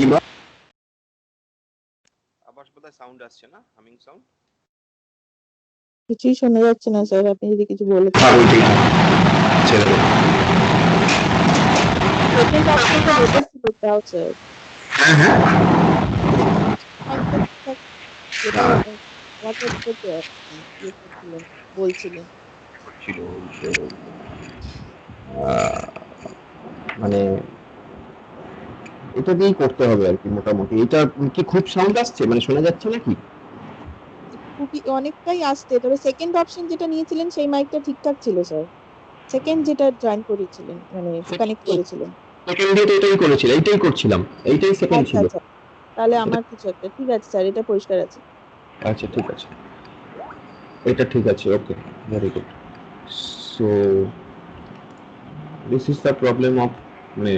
এইবার আবার বোধহয় সাউন্ড আসছে না, হামিং সাউন্ড কিছুই শোনা যাচ্ছে না স্যার, আপনি যদি কিছু বলে বলছিলেন, মানে এটা দিয়েই করতে হবে আর কি মোটামুটি। এটা কি খুব সাউন্ড আসছে, মানে শোনা যাচ্ছে নাকি? খুবই অনেকটাই আসছে, তবে সেকেন্ড অপশন যেটা নিয়েছিলেন সেই মাইকটা ঠিকঠাক ছিল স্যার, সেকেন্ড যেটা জয়েন করেছিলেন মানে কানেক্ট করেছিলেন, সেকেন্ড দিয়ে তো এটাই করেছিল, এইটাই করছিলাম, এইটাই সেকেন্ড ছিল। আচ্ছা তাহলে আমার কিছু একটা, ঠিক আছে স্যার, এটা পরিষ্কার আছে। আচ্ছা ঠিক আছে, এটা ঠিক আছে, okay, very good. So this is the problem of মানে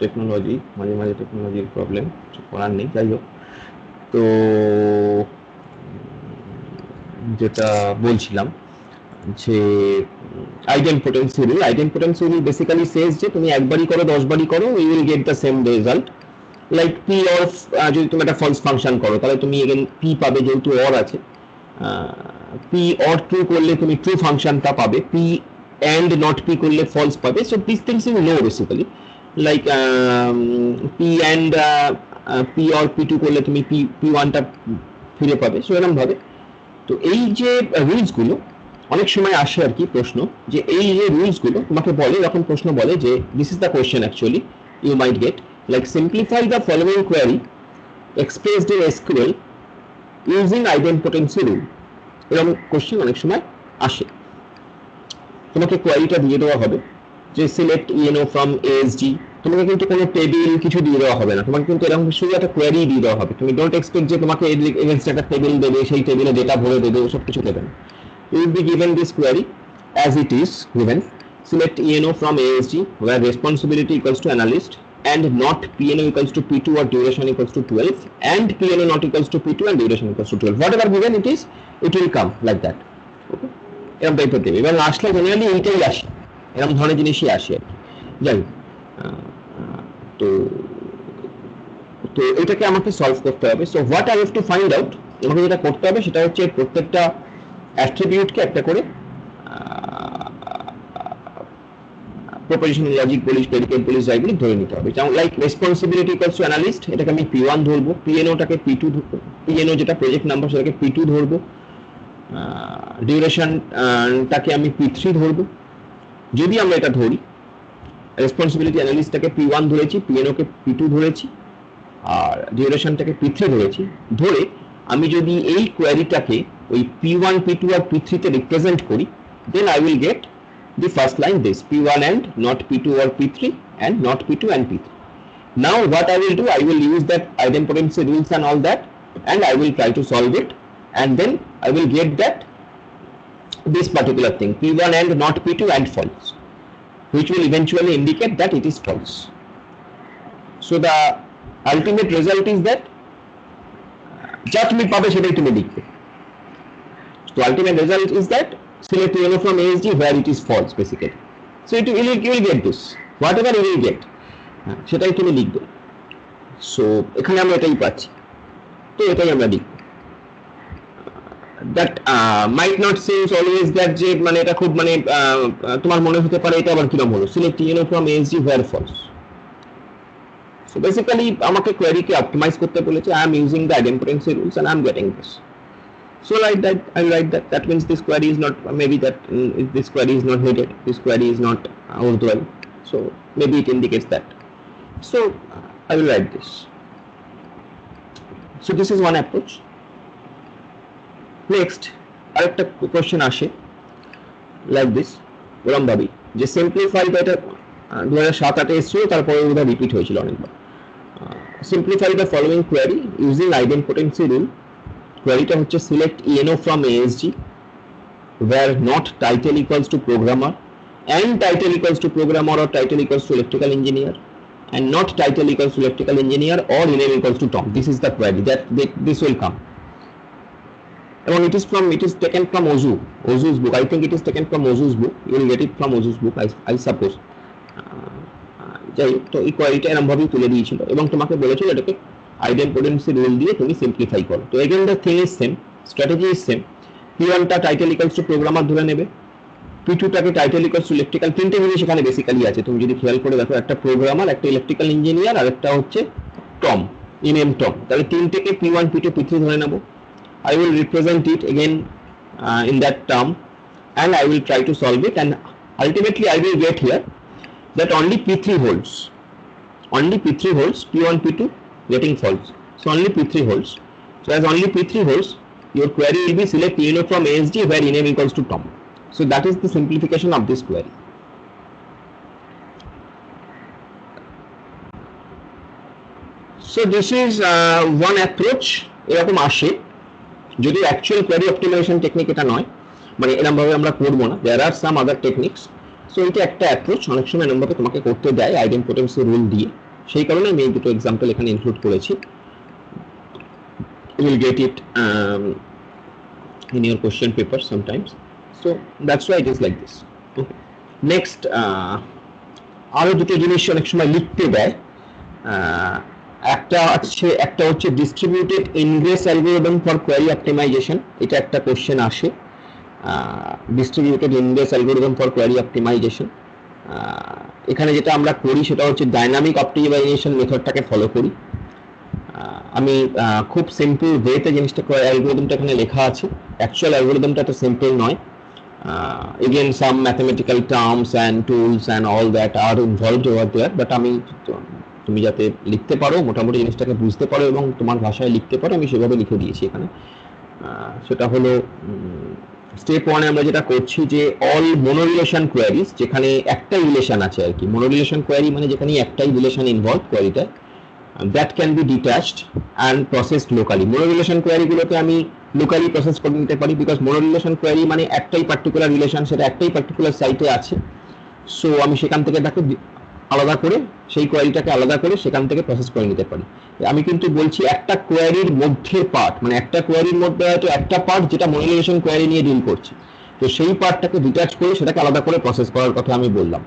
টেকনোলজি, মাঝে মাঝে টেকনোলজির প্রবলেম, কিছু করার নেই। যাই হোক, তো যেটা বলছিলাম যে idempotency rule, idempotency rule basically says যে তুমি একবারই করো 10 বারই করো you will get the same result. Like P or, যদি তুমি একটা ফলস ফাংশন করো তাহলে তুমি এগেন পি পাবে, যেহেতু অর আছে। পি অর ট্রু করলে তুমি ট্রু ফাংশনটা পাবে, পি এন্ড নট পি করলে ফলস পাবে। So this things you know basically, like P and P or P two করলে তুমি পি পি ওয়ানটা ফিরে পাবে, সো এরকম ভাবে। তো এই যে রুলস গুলো অনেক সময় আসে আর কি প্রশ্ন, যে এই যে রুলস গুলো তোমাকে বলে, এরকম প্রশ্ন বলে যে this is the question actually you might get, like simplify the following query expressed in SQL using idempotency rule. এরকম কোয়েশ্চেন অনেক সময় আসে, তোমাকে কোয়েরিটা দিয়ে দেওয়া হবে যে সিলেক্ট ইএনও ফ্রম এএসজি, তোমাকে কিন্তু কোনো টেবিল কিছু দিয়ে দেওয়া হবে না, তোমাকে কিন্তু এরকম শুধু একটা কোয়েরি দিয়ে দেওয়া হবে। তুমি ডোন্ট এক্সপেক্ট যে তোমাকে এগেইনস্ট একটা টেবিল দেবে, সেই টেবিলে ডেটা ভরে দেবে, ওসব কিছু দেবে না। You will be given this query as it is given. Select ENO from ASG where responsibility equals to analyst and not PNO equals to P2 or duration equals to 12 and PNO not equals to P2 and duration equals to 12. Whatever given it is, it will come like that. Okay. এরকম টাইপের দেবে, এবং আসলে generally এইটাই আসে, এরকম ধরনের জিনিসই আসে আর কি। যাই হোক, তো তো এটাকে আমাকে সলভ করতে হবে। So what I have to find out, আমাকে যেটা করতে হবে সেটা হচ্ছে প্রত্যেকটা অ্যাট্রিবিউটকে একটা করে প্রপোজিশন, লজিক বলিস, প্রেডিকেট বলিস, যাইগুলি ধরে নিতে হবে। যেমন like responsibility equals to analyst, এটাকে আমি P1 ধরবো, পিএনওটাকে P2, পিএনও যেটা প্রজেক্ট নাম্বার সেটাকে P2 ধরবো, ডিউরেশনটাকে আমি P3 ধরবো। যদি আমরা এটা ধরি, রেসপন্সিবিলিটি অ্যানালিস্টটাকে P1 ধরেছি, পিএনওকে P2 ধরেছি, আর ডিউরেশনটাকে P3 ধরেছি, ধরে আমি যদি এই কোয়ারিটাকে ওই P1, P2 আর P3 তে রিপ্রেজেন্ট করি, then I will get the first line this P1 and not P2 or P3 and not P2 and P3. Now what I will do, I will use that idempotency rules and all that, and I will try to solve it, and then I will get that this particular thing P1 and not P2 and false, which will eventually indicate that it is false. So the ultimate result is that যা তুমি পাবে সেটাই তুমি লিখবে। So ultimate result is that select PNO from ASD where it is false basically. So you will get this, whatever you will get, সেটাই তুমি লিখবে। So এখানে আমরা এটাই পাচ্ছি, তো এটাই আমরা লিখব। That might not seems always that যে মানে এটা খুব মানে তোমার মনে হতে পারে এটা আবার কিরকম হলো, select PNO from ASD where false. So basically আমাকে কোয়েরিকে অপটিমাইজ করতে বলেছে, I am using the idempotency rules and I am getting this. So like that I write that means this query is not, maybe that this query is not needed, this query is not worthwhile, so maybe it indicates that. So I will write this. So this is one approach. Next আরেকটা question আসে like this, ওরকম ভাবি যে simplify এটা 2007-8 এসেছিল, তারপরে ওটা repeat হয়েছিল অনেকবার। Simplify the following query using idempotency rule. কোয়েরিটা হচ্ছে select ENO from ASG where not title equals to programmer and title equals to programmer or title equals to electrical engineer and not title equals to electrical engineer or name equals to Tom. This is the query that this will come. And it is taken from Ozu's book. I think it is taken from Ozu's book. You will get it from Ozu's book, I suppose. যাই তো এই কোয়েরিটা এরকম ভাবেই তুলে দিয়েছিল এবং তোমাকে বলেছিল এটাকে আইডেন্টিপোটেন্সি রুল দিয়ে তুমি সিম্পলিফাই করো। তো again the thing is same, strategy is same. P1 টা টাইটেল ইকুয়ালস টু প্রোগ্রামার ধরে নেবে, P2 টাকে টাইটেল ইকুয়ালস টু ইলেকট্রিক্যাল, তিনটে জিনিস এখানে বেসিক্যালি আছে, তুমি যদি খেয়াল করে দেখো, একটা প্রোগ্রামার, একটা ইলেকট্রিক্যাল ইঞ্জিনিয়ার, আর একটা হচ্ছে টম, ইনএম টম। তাহলে তিনটেকে P1, P2, P3 ধরে নেব। I will represent it again in that term and I will try to solve it, and ultimately I will get here that only P3 holds, P1, P2 getting false, so only P3 holds. So as only P3 holds, your query will be select PNO from ASD where ename equals to Tom. So that is the simplification of this query. So this is one approach, এরকম আসে যদি actual query optimisation technique এটা নয়, মানে এরকম ভাবে আমরা করব না, দেয়ার আর সাম আদার টেকনিক্স। সো এটা একটা অ্যাপ্রোচ, অনেক সময় এরকম ভাবে তোমাকে করতে দেয় আইডেন্টিপোটেন্সি রুল দিয়ে, সেই কারণে আমি এই দুটো এক্সাম্পল এখানে ইনক্লুড করেছি। You will get it in your question paper sometimes, so that's why it is like this. Okay. Next আরো দুটো জিনিস অনেক সময় লিখতে দেয়, একটা হচ্ছে distributed ingress algorithm for query optimization, এটা একটা কোশ্চেন আসে, distributed ingress algorithm for query optimization. এখানে যেটা আমরা করি সেটা হচ্ছে ডাইনামিক অপটিমাইজেশন মেথডটাকে ফলো করি। আমি খুব সিম্পল ওয়েতে জিনিসটা অ্যালগরিদমটা এখানে লেখা আছে, অ্যাকচুয়াল অ্যালগরিদমটা তো সিম্পল নয়। Again some mathematical terms and tools and all that are involved over there, but আমি তুমি যাতে লিখতে পারো, মোটামুটি জিনিসটাকে বুঝতে পারো এবং তোমার ভাষায় লিখতে পারো, আমি সেভাবে লিখে দিয়েছি এখানে। সেটা হলো স্টেপ 1 এ আমরা যেটা করছি যে অল মনোরিলেশন কোয়েরিজ, যেখানে একটাই রিলেশন আছে আর কি, মনোরিলেশন কোয়েরি মানে যেখানে একটাই রিলেশন ইনভলভ কোয়েরিতে, that can be detached and processed locally. Monorilation query গুলোকে আমি লোকালি প্রসেস করে নিতে পারি, বিকজ মনোরিলেশন কোয়েরি মানে একটাই পার্টিকুলার রিলেশন, সেটা একটাই পার্টিকুলার সাইটে আছে। সো আমি সেখান থেকে তাকে আলাদা করে, সেই কোয়েরিটাকে আলাদা করে সেখান থেকে প্রসেস করে নিতে পারি। আমি কিন্তু বলছি একটা কোয়েরির মধ্যে পার্ট, মানে একটা কোয়েরির মধ্যে হয়তো একটা পার্ট যেটা মনোরিলেশন কোয়েরি নিয়ে ডিল করছে, তো সেই পার্টটাকে ডিটাচ করে সেটাকে আলাদা করে প্রসেস করার কথা আমি বললাম।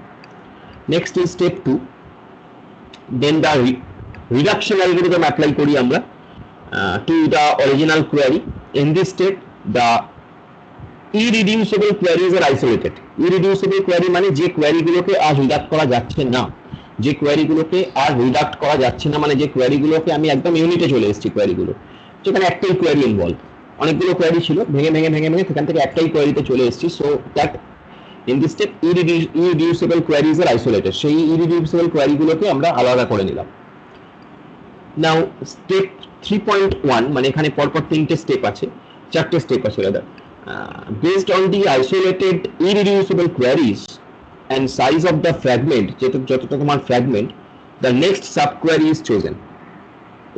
Next is step 2, then the reduction algorithm apply করি আমরা to the original query. In this step the irreducible queries are isolated. Irreducible query মানে যে কোয়েরি গুলোকে আর রিডাক্ট করা যাচ্ছে না, যে কোয়েরি গুলোকে আর রিডাক্ট করা যাচ্ছে না মানে যে কোয়েরি গুলোকে আমি একদম ইউনিটে চলে এসেছি, কোয়েরি গুলো যেখানে একটাই কোয়েরি ইনভলভ, অনেকগুলো কোয়েরি ছিল ভেঙে ভেঙে ভেঙে ভেঙে সেখান থেকে একটাই কোয়েরিতে চলে এসেছি। So that in this step irreducible queries are isolated, সেই irreducible কোয়েরি গুলোকে আমরা আলাদা করে নিলাম। নাও স্টেপ 3.1 মানে এখানে পরপর তিনটে স্টেপ আছে, চারটে স্টেপ আছে rather. Based on the isolated irreducible queries and size of the fragment, যতটা তোমার fragment, the next subquery is chosen.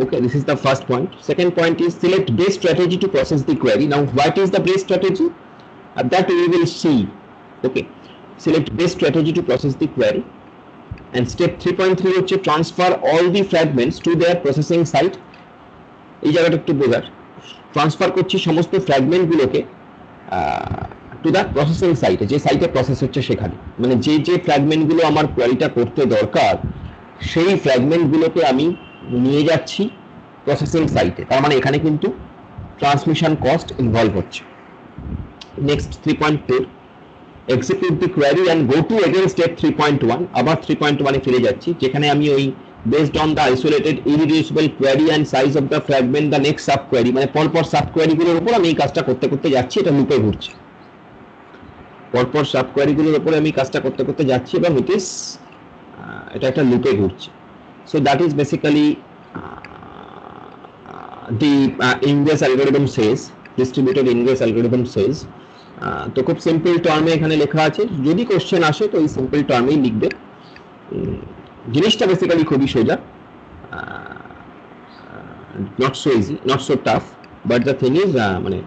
Okay, this is the first point. Second point is select best strategy to process the query. Now what is the best strategy? That we will see. Okay, select best strategy to process the query. And step 3.3 হচ্ছে transfer all the fragments to their processing site. এই জায়গাটা একটু বোঝার, transfer করছি সমস্ত fragment গুলোকে to the processing সাইটে, যে সাইটে প্রসেস হচ্ছে সেখানে, মানে যে যে ফ্র্যাগমেন্ট গুলো আমার কোয়ারিটা করতে দরকার সেই ফ্র্যাগমেন্ট গুলোকে আমি নিয়ে যাচ্ছি প্রসেসিং সাইটে, তার মানে এখানে কিন্তু ট্রান্সমিশন কস্ট ইনভলভ হচ্ছে। Next 3.4 execute the query and go to again step 3.1, আবার 3.1 এ ফিরে যাচ্ছি যেখানে আমি ওই based on the isolated irreducible query and size of the fragment the next sub query, মানে পরপর সাব কোয়েরি গুলোর উপর আমি এই কাজটা করতে করতে যাচ্ছি, এটা লুপে ঘুরছে, পরপর সাব কোয়েরি গুলোর উপর আমি কাজটা করতে করতে যাচ্ছি এবং ইট ইজ এটা একটা লুপে ঘুরছে। So that is basically the ingress algorithm says, distributed ingress algorithm says। তো খুব সিম্পল টার্মে এখানে লেখা আছে, যদি কোশ্চেন আসে তো এই সিম্পল টার্মেই লিখবে। জিনিসটা বেসিক্যালি খুবই সোজা, not so easy, not so tough, but the thing is মানে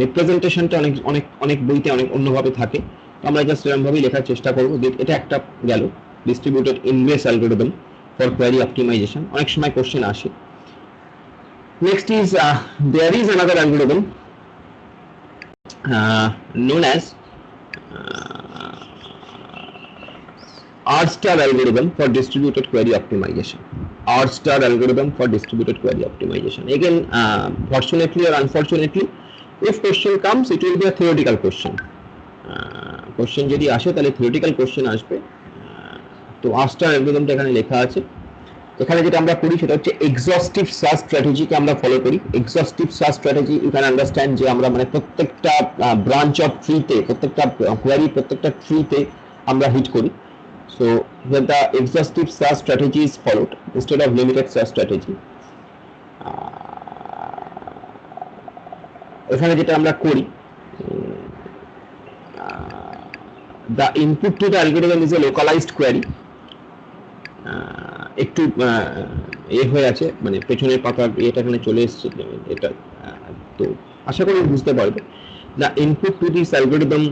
রিপ্রেজেন্টেশনটা অনেক অনেক অনেক বইতে অনেক অন্যভাবে থাকে, তো আমরা জাস্ট এরকমভাবেই লেখার চেষ্টা করবো। এটা একটা গেল distributed ingress algorithm for query optimization, অনেক সময় কোশ্চেন আসে। Next is there is another algorithm known as R-star algorithm for distributed query optimization. R-star algorithm for distributed query optimization. Again, fortunately or unfortunately, if question comes, it will be a theoretical question. Question যদি আসে তাহলে theoretical question আসবে। তো R-star algorithm টা এখানে লেখা আছে। এখানে যেটা আমরা করি সেটা হচ্ছে এক্সস্টিভ সার্চ স্ট্র্যাটেজিকে আমরা ফলো করি। Exhaustive search strategy you can understand যে আমরা মানে প্রত্যেকটা ব্রাঞ্চ অফ ট্রিতে, প্রত্যেকটা কোয়েরি, প্রত্যেকটা ট্রিতে আমরা হিট করি। So when the exhaustive search strategy is followed instead of limited search strategy, এখানে যেটা আমরা করি, the input to the algorithm is a localized query। একটু এ হয়ে আছে, মানে পেছনের পাতার এটা এখানে চলে এসেছে, এটা তো আশা করি বুঝতে পারবে। The input to this algorithm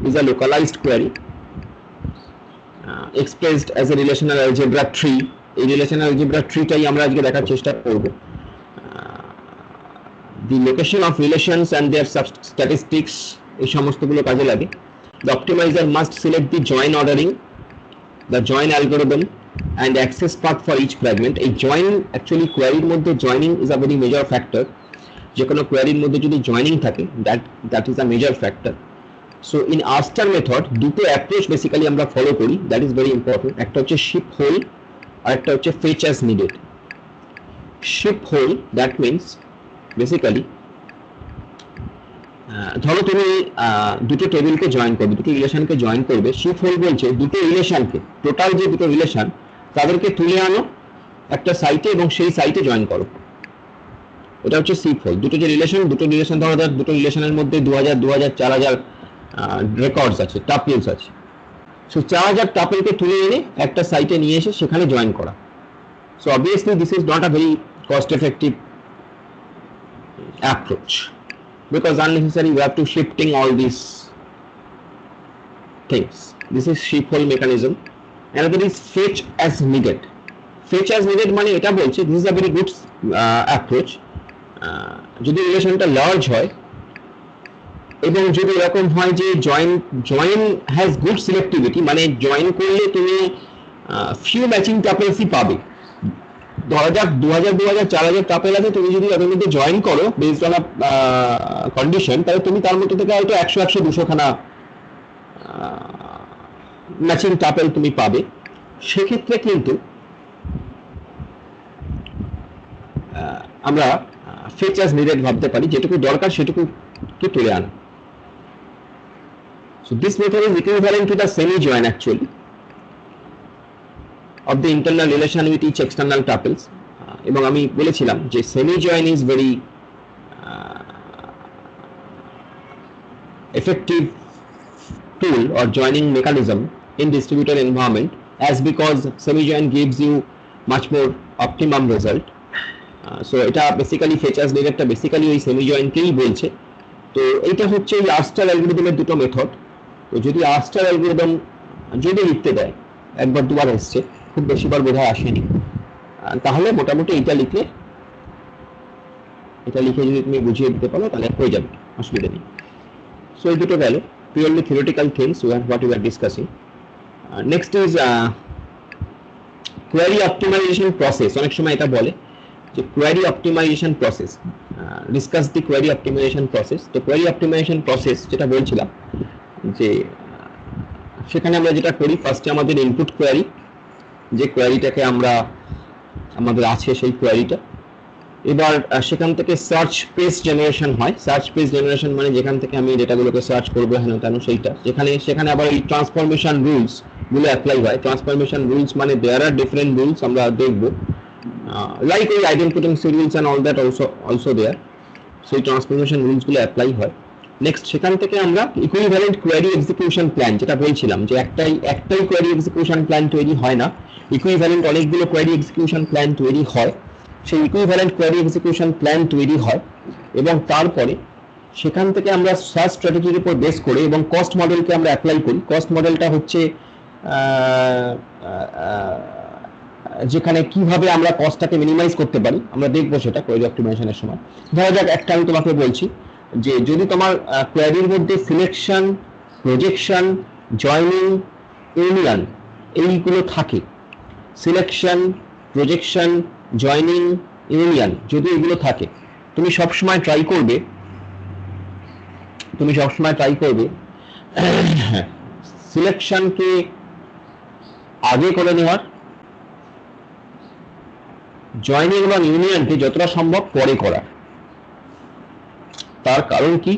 is a localized query expressed as a relational algebra tree। এই relational algebra tree টাই আমরা আজকে দেখার চেষ্টা করব। The location of relations and their statistics এই সমস্তগুলো কাজে লাগে। The optimizer must select the join ordering, the join algorithm and access path for each fragment। এই join actually queryর মধ্যে joining is a very major factor। যে কোনো queryর মধ্যে যদি joining থাকে that is a major factor। So in R-star method দুটো approach basically আমরা follow করি, that is very important। একটা হচ্ছে ship hole আর একটা হচ্ছে fetch as needed। ship hole that means basically ধরো তুমি দুটো টেবিলকে জয়েন করবে, দুটো রিলেশনকে জয়েন করবে। শিপ হোল বলছে দুটো রিলেশনকে, টোটাল যে দুটো রিলেশন তাদেরকে তুলে আনো একটা সাইটে এবং সেই সাইটে জয়েন করো, এটা হচ্ছে শিপ হোল। দুটো যে রিলেশন, দুটো রিলেশন ধরো দুটো রিলেশনের মধ্যে 2000 2000 4000 রেকর্ডস আছে, টাপলস আছে। সো 4000 টাপলকে তুলে এনে একটা সাইটে নিয়ে এসে সেখানে জয়েন করা। So obviously this is not a very cost effective approach, because unnecessary we have to shifting all these things. This is sheep hole mechanism. Another is fetch as needed। fetch as needed মানে এটা বলছে this is a very good approach। যদি রিলেশনটা large হয় এবং যদি এরকম হয় যে জয়েন হ্যাজ গুড সিলেক্টিভিটি, মানে জয়েন করলে তুমি ফিউ ম্যাচিং টাপেলসই পাবে। ধরা যাক 2000 2000 4000 টাপেল আছে, তুমি যদি তাদের মধ্যে জয়েন করো বেসড অন কন্ডিশন, তাহলে তুমি তার মধ্যে থেকে হয়তো 100 100 200 খানা ম্যাচিং টাপেল তুমি পাবে। সেক্ষেত্রে কিন্তু আমরা ফেচ অ্যাজ নিডেড ভাবতে পারি, যেটুকু দরকার সেটুকু কি তুলে আনা। So this method is equivalent to the semi-join actually of the internal relation with each external tuples. এবং আমি বলেছিলাম যে semi-join is very effective tool or joining mechanism in distributed environment, as because semi-join gives you much more optimum result. So এটা basically ফেচার্স ডিরেক্টটা basically ওই semi-join কেই বলছে। তো এইটা হচ্ছে এই আর্স্টার অ্যালগরিদমের দুটো মেথড। তো যদি আর্স্টার অ্যালগরিদম যদি লিখতে দেয়, একবার দুবার এসছে, খুব বেশিবার বোধহয় আসেনি, তাহলে মোটামুটি এটা লিখে যদি তুমি বুঝিয়ে দিতে পারো তাহলে হয়ে যাবে, অসুবিধা নেই। সো এই দুটো গেল purely theoretical things what you are discussing. Next is query optimization process. অনেক সময় এটা বলে যে query optimization process, discuss the query optimization process. তো কোয়ারি অপটিমাইজেশন প্রসেস যেটা বলছিলাম যে সেখানে আমরা যেটা করি, ফার্স্টে আমাদের ইনপুট কোয়ারি, যে কোয়ারিটাকে আমাদের আছে সেই কোয়ারিটা, এবার সেখান থেকে সার্চ পেজ জেনারেশন হয়। সার্চ পেজ জেনারেশন মানে যেখান থেকে আমি ডেটাগুলোকে সার্চ করবো হেন তেন সেইটা, সেখানে আবার এই ট্রান্সফরমেশন রুলস গুলো অ্যাপ্লাই হয়। ট্রান্সফরমেশন রুলস মানে দেয়ার আর ডিফারেন্ট রুলস, আমরা দেখবো লাইক ওই identification rules and all that also there. সেই ট্রান্সফরমেশন রুলস গুলো অ্যাপ্লাই হয়। নেক্সট সেখান থেকে আমরা ইকুইভ্যালেন্ট কোয়ারি এক্সিকিউশন প্ল্যান, যেটা বলছিলাম যে একটাই কোয়ারি এক্সিকিউশন প্ল্যান তৈরি হয় না, ইকুইভ্যালেন্ট অনেকগুলো কোয়ারি এক্সিকিউশন প্ল্যান তৈরি হয়। সেই ইকুইভ্যালেন্ট কোয়ারি এক্সিকিউশন প্ল্যান তৈরি হয় এবং তারপরে সেখান থেকে আমরা সার্চ স্ট্র্যাটেজির উপর বেস করে এবং কস্ট মডেলকে আমরা অ্যাপ্লাই করি। কস্ট মডেলটা হচ্ছে যেখানে কিভাবে আমরা কস্টটাকে মিনিমাইজ করতে পারি, আমরা দেখবো সেটা কোয়ারি অপটিমাইজেশনের সময়। ধরা যাক একটা আমি তোমাকে বলছি যে যদি তোমার কোয়ারির মধ্যে সিলেকশন, প্রজেকশন, জয়নিং, ইউনিয়ন এইগুলো থাকে, সিলেকশন, প্রজেকশন, জয়নিং, ইউনিয়ন যদি এগুলো থাকে, তুমি সবসময় ট্রাই করবে সিলেকশনকে আগে করে নেওয়ার, জয়নিং এবং ইউনিয়নকে যতটা সম্ভব পরে করার। তার কারণ কি?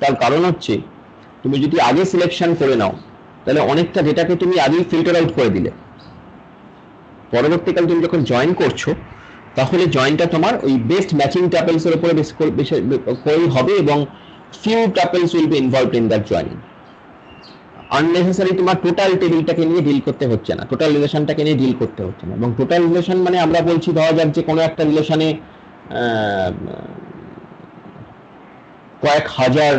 তার কারণ হচ্ছে তুমি যদি আগে সিলেকশন করে নাও তাহলে অনেকটা ডেটাকে তুমি আগেই ফিল্টার আউট করে দিলে, পরবর্তীকালে তুমি যখন জয়েন করছো তাহলে জয়েনটা তোমার ওই বেস্ট ম্যাচিং টাপেলস এর উপরে বেস করেই হবে এবং few tuples will be involved in that joining. Unnecessary তোমার টোটাল টেবিলটাকে নিয়ে ডিল করতে হচ্ছে না, টোটাল রিলেশনটাকে নিয়ে ডিল করতে হচ্ছে না। এবং টোটাল রিলেশন মানে আমরা বলছি ধরা যাক যে কোনো একটা রিলেশনে কয়েক হাজার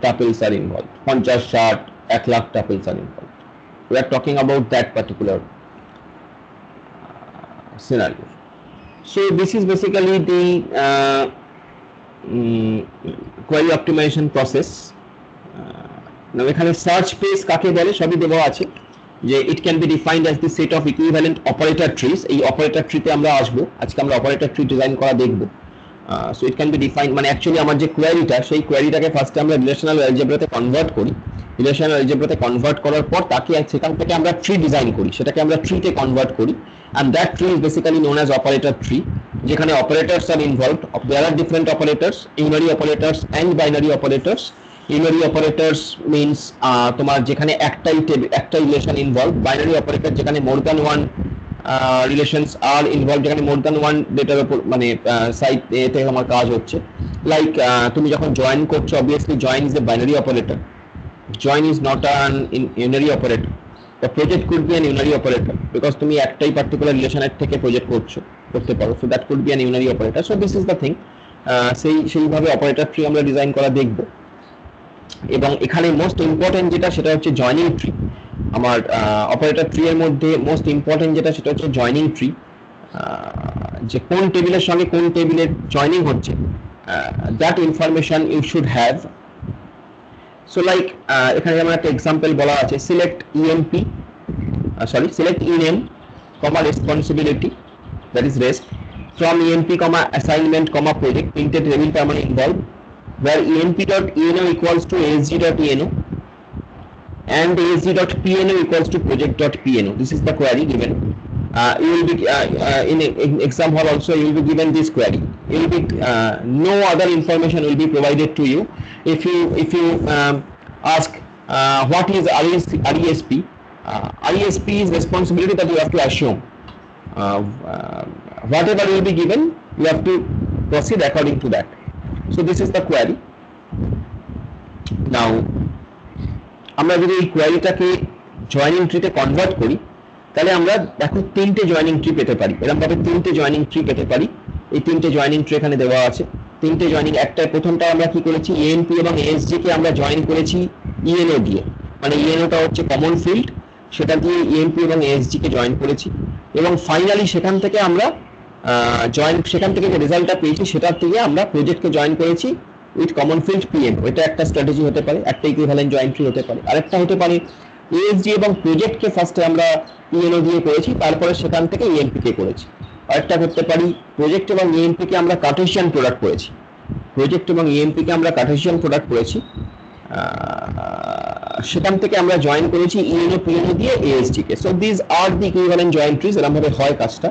tuples are involve, 50 60 1 lakh tuples are involve. We are talking about that particular scenario. So this is basically the query optimization process. Now এখানে search space কাকে বলে সবই দেওয়া আছে, যে it can be defined as the set of equivalent operator trees। এই operator tree তে আমরা আসবো, আজকে আমরা operator tree ডিজাইন করা দেখব। So it can be defined মানে অ্যাকচুয়ালি আমার যে কোয়েরিটা, সেই কোয়েরিটাকে ফার্স্টে আমরা রিলেশনাল অ্যালজেব্রাতে কনভার্ট করি। রিলেশনাল অ্যালজেব্রাতে কনভার্ট করার পর তাকে সেখান থেকে আমরা ট্রি ডিজাইন করি, সেটাকে আমরা ট্রিতে কনভার্ট করি। And that tree is basically known as operator tree, যেখানে operators are involved. There are different operators, unary operators and binary operators. Unary operators means তোমার যেখানে একটাই রিলেশন ইনভলভ। বাইনারি অপারেটর যেখানে more than one relations are involve, যেখানে more than one ডেটার উপর মানে site এতে আমার কাজ হচ্ছে। লাইক তুমি যখন জয়েন করছো, obviously join is a binary operator, join is not an unary operator. The project could be an unary operator because তুমি একটাই পার্টিকুলার রিলেশনের থেকে প্রজেক্ট করতে পারো, so that could be an unary operator. So this is the thing. সেইভাবে operator tree আমরা design করা দেখব। এবং এখানে মোস্ট ইম্পর্টেন্ট যেটা সেটা হচ্ছে জয়নিং ট্রি। আমার অপারেটর ট্রি এর মধ্যে মোস্ট ইম্পর্টেন্ট যেটা সেটা হচ্ছে জয়নিং ট্রি, যে কোন টেবিলের সঙ্গে কোন টেবিলের জয়নিং হচ্ছে, that information you should have so like এখানে যেমন একটা এক্সাম্পল বলা আছে, select EMP select ename comma responsibility, that is rest, from emp comma assignment comma project printed table permanent involved, where emp.eno equals to asg.eno and asg.pno equals to project.pno. This is the query given. You will be in exam hall also you will be given this query. You will be no other information will be provided to you. If you ask what is RESP, RESP is responsibility that you have to assume. Whatever will be given, you have to proceed according to that. So this is the query. Now আমরা যদি এই কোয়ারিটাকে joining ট্রিতে convert করি, তাহলে আমরা দেখো তিনটে joining tree পেতে পারি। এরকম ভাবে তিনটে জয়েনিং ট্রি পেতে পারি। এই তিনটে জয়েনিং ট্রি এখানে দেওয়া আছে। তিনটে জয়েনিং, একটা প্রথমটা আমরা কি করেছি, এএনপি এবং এএসজি কে আমরা জয়েন করেছি ইএনও দিয়ে, মানে ইএনওটা হচ্ছে কমন ফিল্ড, সেটা দিয়ে ইএনপি এবং এএসজি কে জয়েন করেছি, এবং ফাইনালি সেখান থেকে আমরা সেখান থেকে যে রেজাল্টটা পেয়েছি সেটার থেকে আমরা প্রজেক্টকে জয়েন করেছি উইথ কমন ফিল্ড পিএনও। এটা একটা স্ট্র্যাটেজি হতে পারে, একটা ইকুইভ্যালেন্ট জয়েন ট্রি হতে পারে। আরেকটা হতে পারে এএসজি এবং প্রজেক্টকে ফার্স্টে আমরা ইএনও দিয়ে করেছি, তারপরে সেখান থেকে ইএনপি কে করেছি। আরেকটা করতে পারি প্রজেক্ট এবং ইএনপি কে আমরা কার্টেসিয়ান প্রোডাক্ট করেছি, প্রজেক্ট এবং ইএনপি কে আমরা কার্টেসিয়ান প্রোডাক্ট করেছি, সেখান থেকে আমরা জয়েন করেছি ইএনও পিএনও দিয়ে এএসজি কে। So this are the equivalent join trees. এরকম ভাবে হয় কাজটা।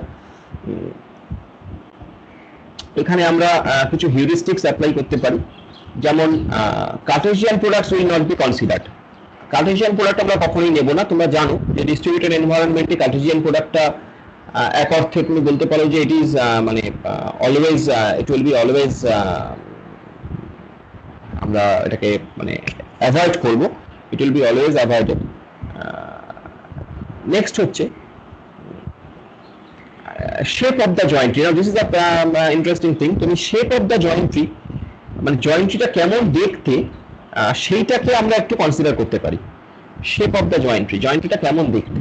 এখানে আমরা কিছু হিউরিস্টিক্স অ্যাপ্লাই করতে পারি, যেমন Cartesian products will not be considered. Cartesian product আমরা কখনোই নেব না। তোমরা জানো যে ডিস্ট্রিবিউটেড এনভায়রনমেন্টে কার্টেসিয়ান প্রোডাক্টটা এক অর্থে তুমি বলতে পারো যে ইট ইজ মানে always it will be always, আমরা এটাকে মানে অ্যাভয়েড করব, it will be always avoided. Next হচ্ছে shape of the joint tree. Now this is a interesting thing. তুমি shape of the joint tree, মানে জয়েন্ট ট্রিটা কেমন দেখতে সেইটাকে আমরা একটু কনসিডার করতে পারি। shape of the joint tree, joint ট্রিটা কেমন দেখতে।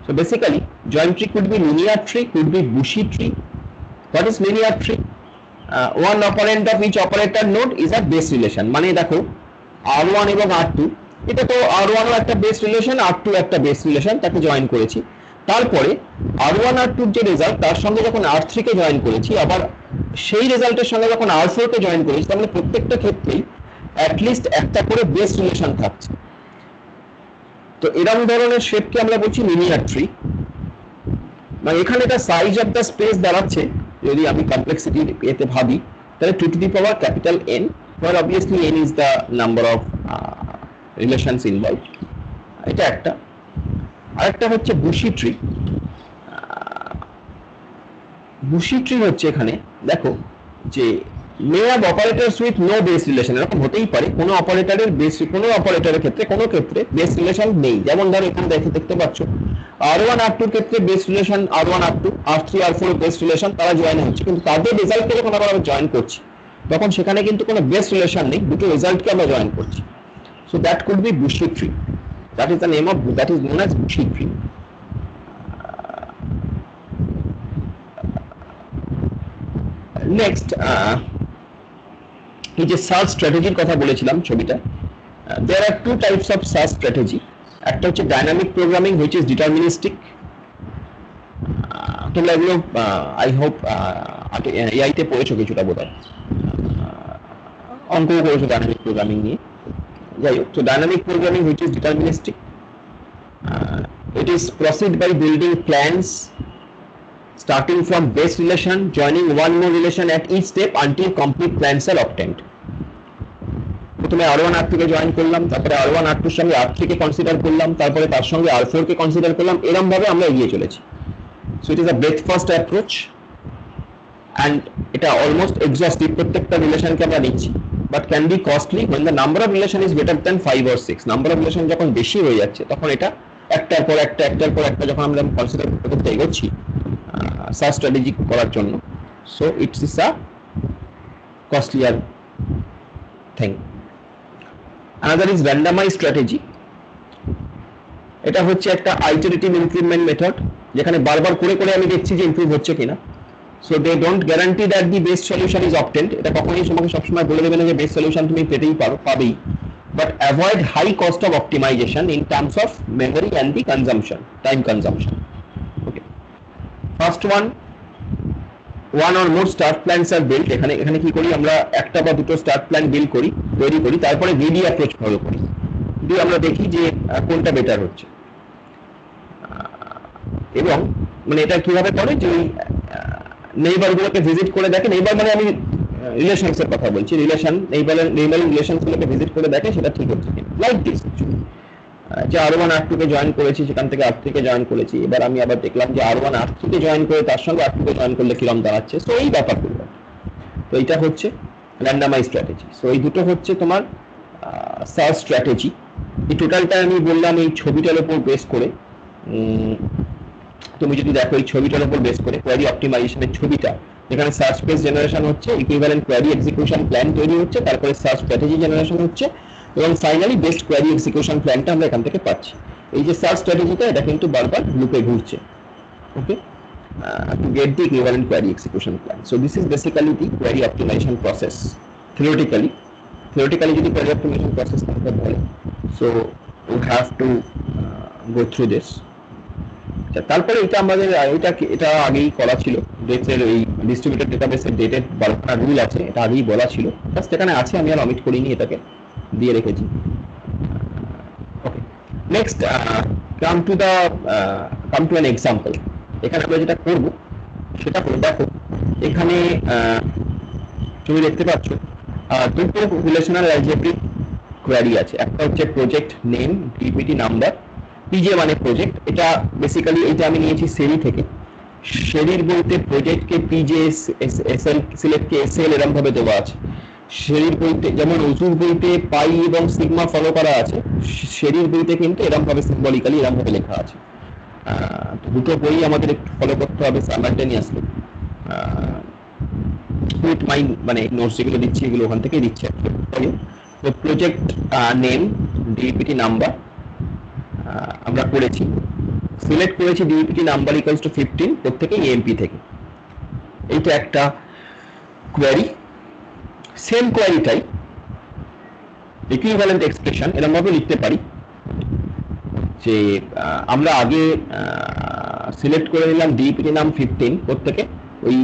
So basically joint tree could be linear tree, could be bushy tree. What is linear tree? One operand of each operator node is a base relation. মানে দেখো R1 এবং R2, এটা তো R1 ও একটা base relation, R2 একটা base relation, তাকে join করেছি। তারপরে R1 R2 যে রেজাল্ট, তার সঙ্গে যখন R3 কে জয়েন করেছি, আবার সেই রেজাল্টের সঙ্গে যখন R4 কে জয়েন করেছি, তার মানে প্রত্যেকটা ক্ষেত্রেই অ্যাট লিস্ট একটা করে বেস রিলেশন থাকছে। তো এরকম ধরনের শেপকে আমরা বলছি লিনিয়ার ট্রি। মানে এখানে এটা সাইজ অফ দ্য স্পেস দাঁড়াচ্ছে, যদি আমি কমপ্লেক্সিটি এতে ভাবি, তাহলে 2 to the power capital N, where obviously N is the number of relations involved. এটা একটা। আরেকটা হচ্ছে বুশি ট্রি। বুশি ট্রি হচ্ছে এখানে দেখো যে may have operators with no base relation. এরকম হতেই পারে কোনো অপারেটরের বেস, কোনো অপারেটরের ক্ষেত্রে কোনো ক্ষেত্রে বেস রিলেশন নেই। যেমন ধরো এখানে দেখতে পাচ্ছ R1 R2 এর ক্ষেত্রে base relation R1 R2, R3 R4 এর বেস রিলেশন, তারা জয়েন হচ্ছে, কিন্তু তাদের রেজাল্টকে যখন আবার আমরা জয়েন করছি তখন সেখানে কিন্তু কোনো বেস রিলেশন নেই, দুটো রেজাল্টকে আমরা জয়েন করছি। So that could be bushy tree. That is the name of, that is known as bushy tree. Next, এই যে সার্চ স্ট্র্যাটেজির কথা বলেছিলাম ছবিটা, there are two types of search strategy. একটা হচ্ছে dynamic programming which is deterministic. তোমরা এগুলো I hope AI তে পড়েছো কিছুটা বোধহয়, অঙ্কও করেছো ডাইনামিক প্রোগ্রামিং নিয়ে। যাই হোক, তো dynamic programming which is deterministic, it is proceed by building plans starting from base relation, joining one more relation at each step until complete plans are obtained. প্রথমে R1 R2 কে join করলাম, তারপরে R1 R2 এর সঙ্গে R3 কে consider করলাম, তারপরে তার সঙ্গে R4 কে consider করলাম, এরকম ভাবে আমরা এগিয়ে চলেছি। So it is a breadth first approach and এটা অলমোস্ট এক্সহস্টিভ, প্রত্যেকটা রিলেশনকে আমরা নিচ্ছি, but can be costly when the number of relation is greater than 5 or 6. Number of relation যখন বেশি হয়ে যাচ্ছে তখন এটা একটার পর একটা যখন আমরা কনসিডার করতে এগোচ্ছি সার্চ স্ট্র্যাটেজি করার জন্য, so it's is a costlier thing. Another is randomized strategy. এটা হচ্ছে একটা আইটারেটিভ ইমপ্রুভমেন্ট মেথড, যেখানে বারবার করে করে আমি দেখছি যে ইমপ্রুভ হচ্ছে কিনা। So they don't guarantee that the best solution is obtained. এটা কখনোই তোমাকে সবসময় বলে দেবে না যে বেস্ট সলিউশন তুমি পেতেই পাবেই। but avoid high cost of optimization in terms of memory and the consumption, time consumption. Okay, first one or more start plans are built. এখানে কি করি আমরা, একটা বা দুটো স্টার্ট প্ল্যান বিল্ড করি, তৈরি করি, তারপরে গ্রিডি অ্যাপ্রোচ ফলো করি, দিয়ে আমরা দেখি যে কোনটা বেটার হচ্ছে। এবং মানে এটা কিভাবে করে যে নেইবার গুলোকে ভিজিট করে দেখে, নেইবার মানে আমি রিলেশনস এর কথা বলছি, নেইবারিং রিলেশনস গুলোকে ভিজিট করে দেখে সেটা ঠিক হচ্ছে কিনা, লাইক দিস। যে R1 R2 কে জয়েন করেছি, সেখান থেকে R3 কে জয়েন করেছি, এবার আমি আবার দেখলাম যে R1 R3 কে জয়েন করে তার সঙ্গে R2 কে জয়েন করলে কিরকম দাঁড়াচ্ছে। সো এই ব্যাপারগুলো, তো এটা হচ্ছে র্যান্ডমাইজ স্ট্র্যাটেজি। সো এই দুটো হচ্ছে তোমার সার্চ স্ট্র্যাটেজি। এই টোটালটা আমি বললাম এই ছবিটার উপর বেস করে। তুমি যদি দেখো এই ছবিটার উপর বেস করে কোয়ারি অপটিমাইজেশনের ছবিটা, এখানে সার্চ পেজ জেনারেশন হচ্ছে, ইকুইভ্যালেন্ট কোয়ারি এক্সিকিউশন প্ল্যান তৈরি হচ্ছে, তারপরে সার্চ স্ট্র্যাটেজি জেনারেশন হচ্ছে, এবং ফাইনালি বেস্ট কোয়ারি এক্সিকিউশন প্ল্যানটা আমরা এখান থেকে পাচ্ছি। এই যে সার্চ স্ট্র্যাটেজিটা, এটা কিন্তু বারবার লুপে ঘুরছে, ওকে, to get the equivalent query execution plan. So this is basically the query optimization process theoretically যদি query optimization process করতে বলে, so we have to go through this. তারপরে এটা আমাদের এটা আগেই করা ছিল, ডেটের এই ডিস্ট্রিবিউটেড ডেটাবেসের ডেটের 12টা রুল আছে, এটা আগেই বলা ছিল, জাস্ট এখানে আছে, আমি আর অমিট করিনি, এটাকে দিয়ে রেখেছি। ওকে, next come to an example. এখানে আমরা যেটা করব সেটা হলো, দেখো এখানে তুমি দেখতে পাচ্ছ দুটো রিলেশনাল অ্যালজেব্রিক কোয়ারি আছে। একটা হচ্ছে project name DPT number, PJ মানে প্রজেক্ট। এটা বেসিক্যালি এটা আমি নিয়েছি সেরি থেকে। সেরির বইতে প্রজেক্টকে পিজে, এসএল সিলেক্টকে এসএল এরকম ভাবে দেওয়া আছে। সেরির বইতে যেমন ওজুর বইতে পাই এবং সিগমা ফলো করা আছে, সেরির বইতে কিন্তু এরকম ভাবে সিম্বলিক্যালি এরকম ভাবে লেখা আছে। দুটো বই আমাদের একটু ফলো করতে হবে সাইমালটেনিয়াসলি। উইথ মাই মানে নোটস যেগুলো দিচ্ছি এগুলো ওখান থেকেই দিচ্ছি। তো প্রজেক্ট নেম ডিপিটি নাম্বার আমরা করেছি, সিলেক্ট করেছি ডিপিটি নাম্বার ইকুয়ালস টু 15 প্রত্যেকেই এমপি থেকে। এইটা একটা কোয়ারি। সেম কোয়ারিটাই ইকুইভ্যালেন্ট এক্সপ্রেশন এরকম ভাবে লিখতে পারি যে আমরা আগে সিলেক্ট করে নিলাম ডিপিটি নাম 15 প্রত্যেকে, ওই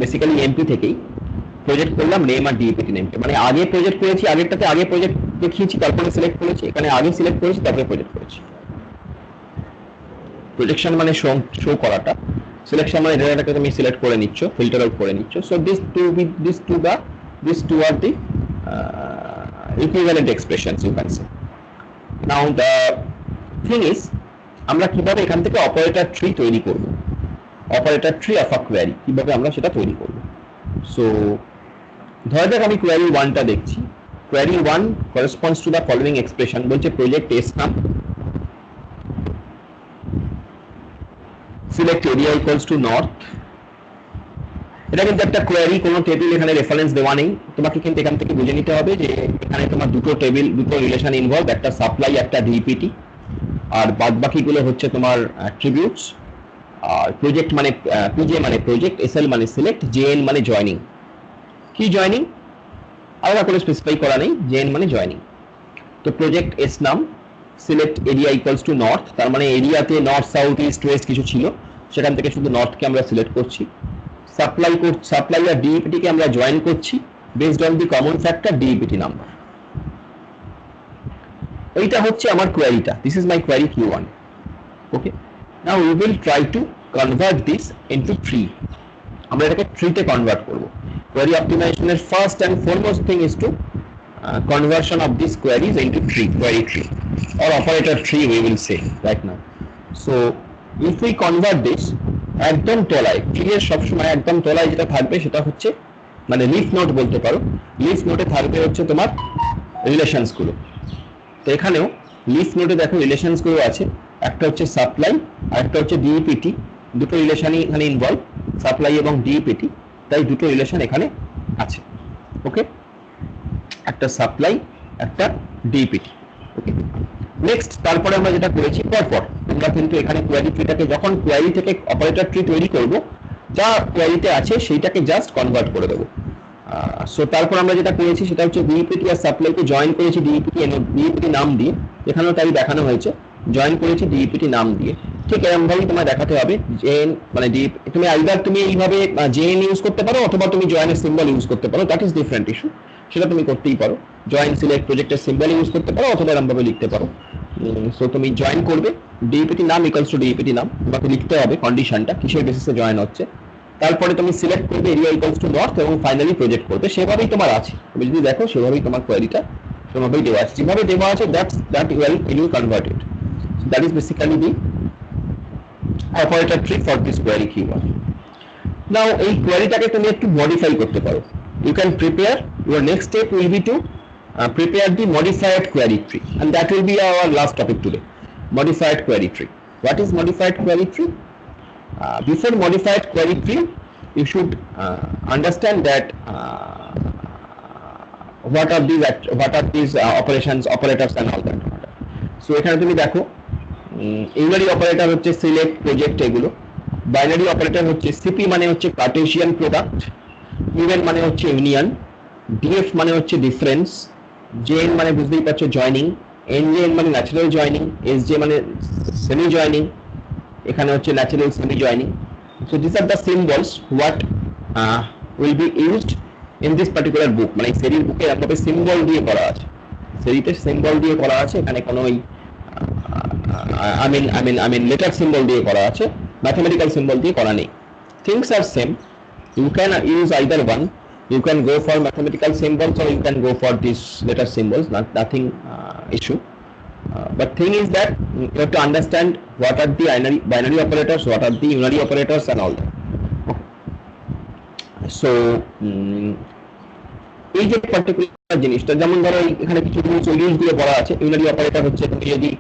বেসিক্যালি এমপি থেকেই প্রজেক্ট করলাম নেম আর ডিপিটি নেমকে, মানে আগে প্রজেক্ট করেছি, আগেরটাতে আগে প্রজেক্ট দেখিয়েছি, তারপরে সিলেক্ট করেছি, এখানে আগে সিলেক্ট করেছি তারপরে প্রজেক্ট করেছি। প্রজেকশন মানে শো করাটা, সিলেকশন মানে ডেটাটাকে তুমি সিলেক্ট করে নিচ্ছ, ফিল্টার আউট করে নিচ্ছ। So these two are the equivalent expressions you can say. Now the thing is, আমরা কিভাবে এখান থেকে অপারেটর ট্রি তৈরি করব, operator tree of a query কিভাবে আমরা সেটা তৈরি করব। সো ধরে যাক আমি কোয়ারি 1টা দেখছি। Query 1 corresponds to the following expression, বলছে প্রজেক্ট এস নাম, select area equals to north. এটা কিন্তু একটা কোয়ারি, কোনো টেবিল এখানে রেফারেন্স দেওয়া নেই, তোমাকে কিন্তু এখান থেকে বুঝে নিতে হবে যে এখানে তোমার দুটো টেবিল, দুটো রিলেশন ইনভলভ, একটা সাপ্লাই একটা ডিপিটি, আর বাদ বাকিগুলো হচ্ছে তোমার অ্যাট্রিবিউটস। আর প্রজেক্ট মানে পিজে মানে প্রজেক্ট, এসএল মানে সিলেক্ট, জেএন মানে জয়নিং। কি জয়নিং আলাদা করে স্পেসিফাই করা নেই, জেএন মানে জয়নিং। তো প্রজেক্ট এস নাম, select area equals to north, তার মানে এরিয়াতে নর্থ সাউথ ইস্ট ওয়েস্ট কিছু ছিল, সেখান থেকে শুধু নর্থকে আমরা সিলেক্ট করছি। সাপ্লাই আর ডিপিটি কে আমরা জয়েন করছি based on the common factor DPT number. এইটা হচ্ছে আমার কোয়ারিটা, this is my query Q1। Okay, now we will try to convert this into tree. আমরা এটাকে ট্রিতে কনভার্ট করব। কোয়ারি অপটিমাইজেশনের first and foremost thing is to conversion of these queries into query tree or operator tree we will say right now. So if we convert this, একদম তলায় tree এর সবসময় একদম তলায় যেটা থাকবে সেটা হচ্ছে মানে লিফ নোড বলতে পারো, লিফ নোডে থাকবে হচ্ছে তোমার রিলেশনস গুলো। তো এখানেও লিফ নোডে দেখো রিলেশনস গুলো আছে, একটা হচ্ছে সাপ্লাই আর একটা হচ্ছে ডিপিটি, দুটো রিলেশনই এখানে ইনভলভ, সাপ্লাই এবং ডিপিটি, তাই দুটো রিলেশন এখানে আছে। ওকে, একটা সাপ্লাই একটা ডিপিটি। ওকে, নেক্সট তারপরে আমরা যেটা করেছি পরপর, আমরা কিন্তু এখানে কোয়ারি ট্রিটাকে যখন কোয়ারি থেকে অপারেটর ট্রি তৈরি করব, যা কোয়ারিতে আছে সেইটাকে জাস্ট কনভার্ট করে দেবো। সো তারপর আমরা যেটা করেছি সেটা হচ্ছে ডিইপিটি আর সাপ্লাইকে জয়েন করেছি ডিইপিটি নাম দিয়ে, এখানেও তাই দেখানো হয়েছে, জয়েন করেছি ডিইপিটি নাম দিয়ে। ঠিক এরকম ভাবেই তোমায় দেখাতে হবে জেএন মানে তুমি আইদার তুমি এইভাবে জেএন ইউজ করতে পারো অথবা তুমি জয়েনের সিম্বল ইউজ করতে পারো, দ্যাট ইজ ডিফারেন্ট ইস্যু, সেটা তুমি করতেই পারো। জয়েন সিলেক্ট প্রজেক্টের সিম্বল ইউজ করতে পারো অথবা এরকম ভাবে লিখতে পারো। সো তুমি জয়েন করবে, ডিইপিটি নাম ইকুয়ালস টু ডিইপিটি নাম, তোমাকে লিখতে হবে কন্ডিশনটা কিসের বেসিসে জয়েন হচ্ছে। তারপরে তুমি সিলেক্ট করবে এরিয়া ইকুয়ালস টু নর্থ এবং ফাইনালি প্রজেক্ট করবে। সেভাবেই তোমার আছে, তুমি যদি দেখো সেভাবেই তোমার কোয়েরিটা সেভাবেই দেওয়া আছে, যেভাবে দেওয়া আছে that will converted. That is basically the operator tree for this query keyword. Now এই কোয়েরিটাকে তুমি একটু মডিফাই করতে পারো। You can prepare, your next step will be to prepare the modified query tree, and that will be our last topic today. Modified query tree. What is modified query tree? Before modified query tree, you should understand that what are these operations, operators and all that. So এখানে তুমি দেখো unary operator হচ্ছে select project, এগুলো binary operator হচ্ছে CP মানে হচ্ছে Cartesian product, even মানে হচ্ছে ইউনিয়ন, ডিএফ মানে হচ্ছে ডিফারেন্স, জেএন মানে বুঝতেই পারছো জয়নিং, এনজেএন মানে ন্যাচারাল জয়নিং, এসজে মানে সেমি জয়নিং, এখানে হচ্ছে natural semi joining. So this are the symbols what will be used in this particular book, মানে সেরির বুকে এরকম সিম্বল দিয়ে করা আছে, সেরিতে সিম্বল দিয়ে করা আছে, এখানে কোনো ওই I mean letter symbol দিয়ে করা আছে, mathematical symbol দিয়ে করা নেই। Things are same, you can use either one, you can go for mathematical symbols or you can go for these letter symbols, nothing issue. But thing is that you have to understand what are the binary operators, what are the unary operators and all that. So এই যে particular জিনিসটা, যেমন ধরো এখানে কিছু rules গুলো পড়া আছে। ইউনারি অপারেটর হচ্ছে তুমি যদি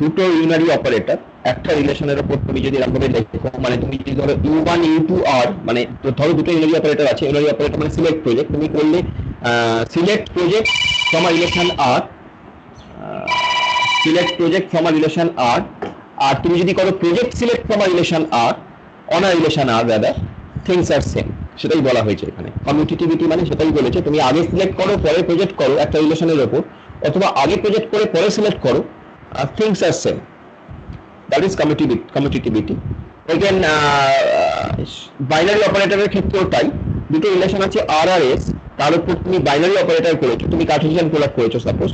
দুটো ইউনারি অপারেটর একটা রিলেশনের উপর তুমি যদি এরকমভাবে দেখো, মানে তুমি যদি ধরো u1 u2 r, মানে ধরো দুটো ইউনারি অপারেটর আছে, ইউনারি অপারেটর মানে সিলেক্ট প্রজেক্ট, তুমি করলে select project from a relation r, select project from a relation r, আর তুমি যদি করো project select from a relation r on a relation r, rather things are same, সেটাই বলা হয়েছে এখানে। কমিউটিভিটি মানে সেটাই বলেছে, তুমি আগে সিলেক্ট করো পরে প্রজেক্ট করো একটা রিলেশনের উপর, অথবা আগে প্রজেক্ট করে পরে সিলেক্ট করো, things are same. That is commutativity. Again, binary অপারেটরের ক্ষেত্রেও তাই, দুটো রিলেশন আছে আর আর এস, তার উপর তুমি বাইনারি অপারেটর করেছো, তুমি কার্টেসিয়ান প্রোডাক্ট করেছো, সাপোজ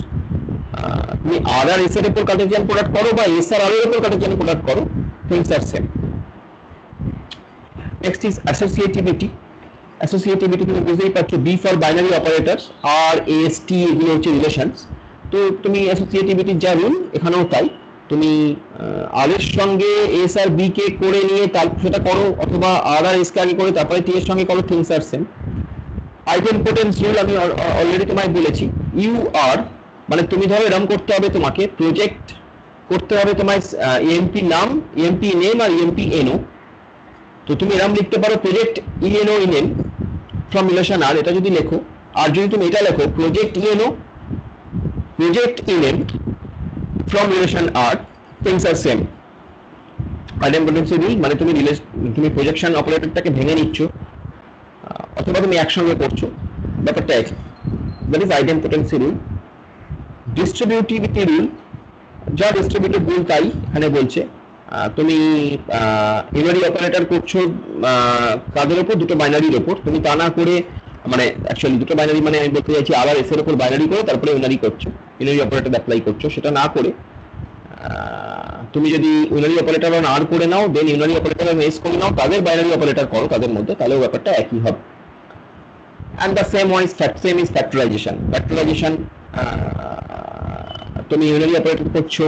তুমি আর আর এস এর উপর কার্টেসিয়ান প্রোডাক্ট করো বা এস আর আর এর উপর কার্টেসিয়ান প্রোডাক্ট করো, things are same. Next is associativity. Associativity তুমি বুঝতেই পারছো, B for binary operators, R S T এগুলো হচ্ছে রিলেশনস। তো তুমি অ্যাসোসিয়েটিভিটির যা রুল এখানেও তাই, তুমি আর এর সঙ্গে এস আর বি কে করে নিয়ে তারপর সেটা করো, অথবা আর আর এস কে আগে করে তারপরে টি এর সঙ্গে করো, থিংস আর সেম। আইডেম্পোটেন্স রুল আমি অলরেডি তোমায় বলেছি, ইউ আর মানে তুমি ধরো এরকম করতে হবে, তোমাকে প্রজেক্ট করতে হবে তোমায় ইএমপি নাম, ইএমপি নেম আর ইএমপি এনও। তো তুমি এরকম লিখতে পারো প্রজেক্ট ইএনও ইনেম ফ্রম রিলেশন আর, এটা যদি লেখো, আর যদি তুমি এটা লেখো project ENO project name from relation r, things are same. Idempotency rule মানে তুমি প্রজেকশন অপারেটরটাকে ভেঙে নিচ্ছ অথবা তুমি একসঙ্গে করছো, ব্যাপারটা একই, দ্যাট ইজ আইডেম্পোটেন্সি রুল। ডিস্ট্রিবিউটিভিটি রুল, যা ডিস্ট্রিবিউটিভ রুল তাই এখানে বলছে, তুমি ইউনারি অপারেটর করছো কাদের উপর, দুটো বাইনারির উপর, তুমি তা না করে, মানে অ্যাকচুয়ালি দুটো বাইনারি মানে আমি বলতে চাইছি আর আর এস এর উপর বাইনারি করে তারপরে ইউনারি করছো, ইউনারি অপারেটর অ্যাপ্লাই করছো, সেটা না করে তুমি যদি ইউনারি অপারেটর অন আর করে নাও, দেন ইউনারি অপারেটর অন এস করে নাও, তাদের বাইনারি অপারেটর করো তাদের মধ্যে, তাহলেও ব্যাপারটা একই হবে। And the same is factorisation. Factorisation তুমি ইউনারি অপারেটর করছো,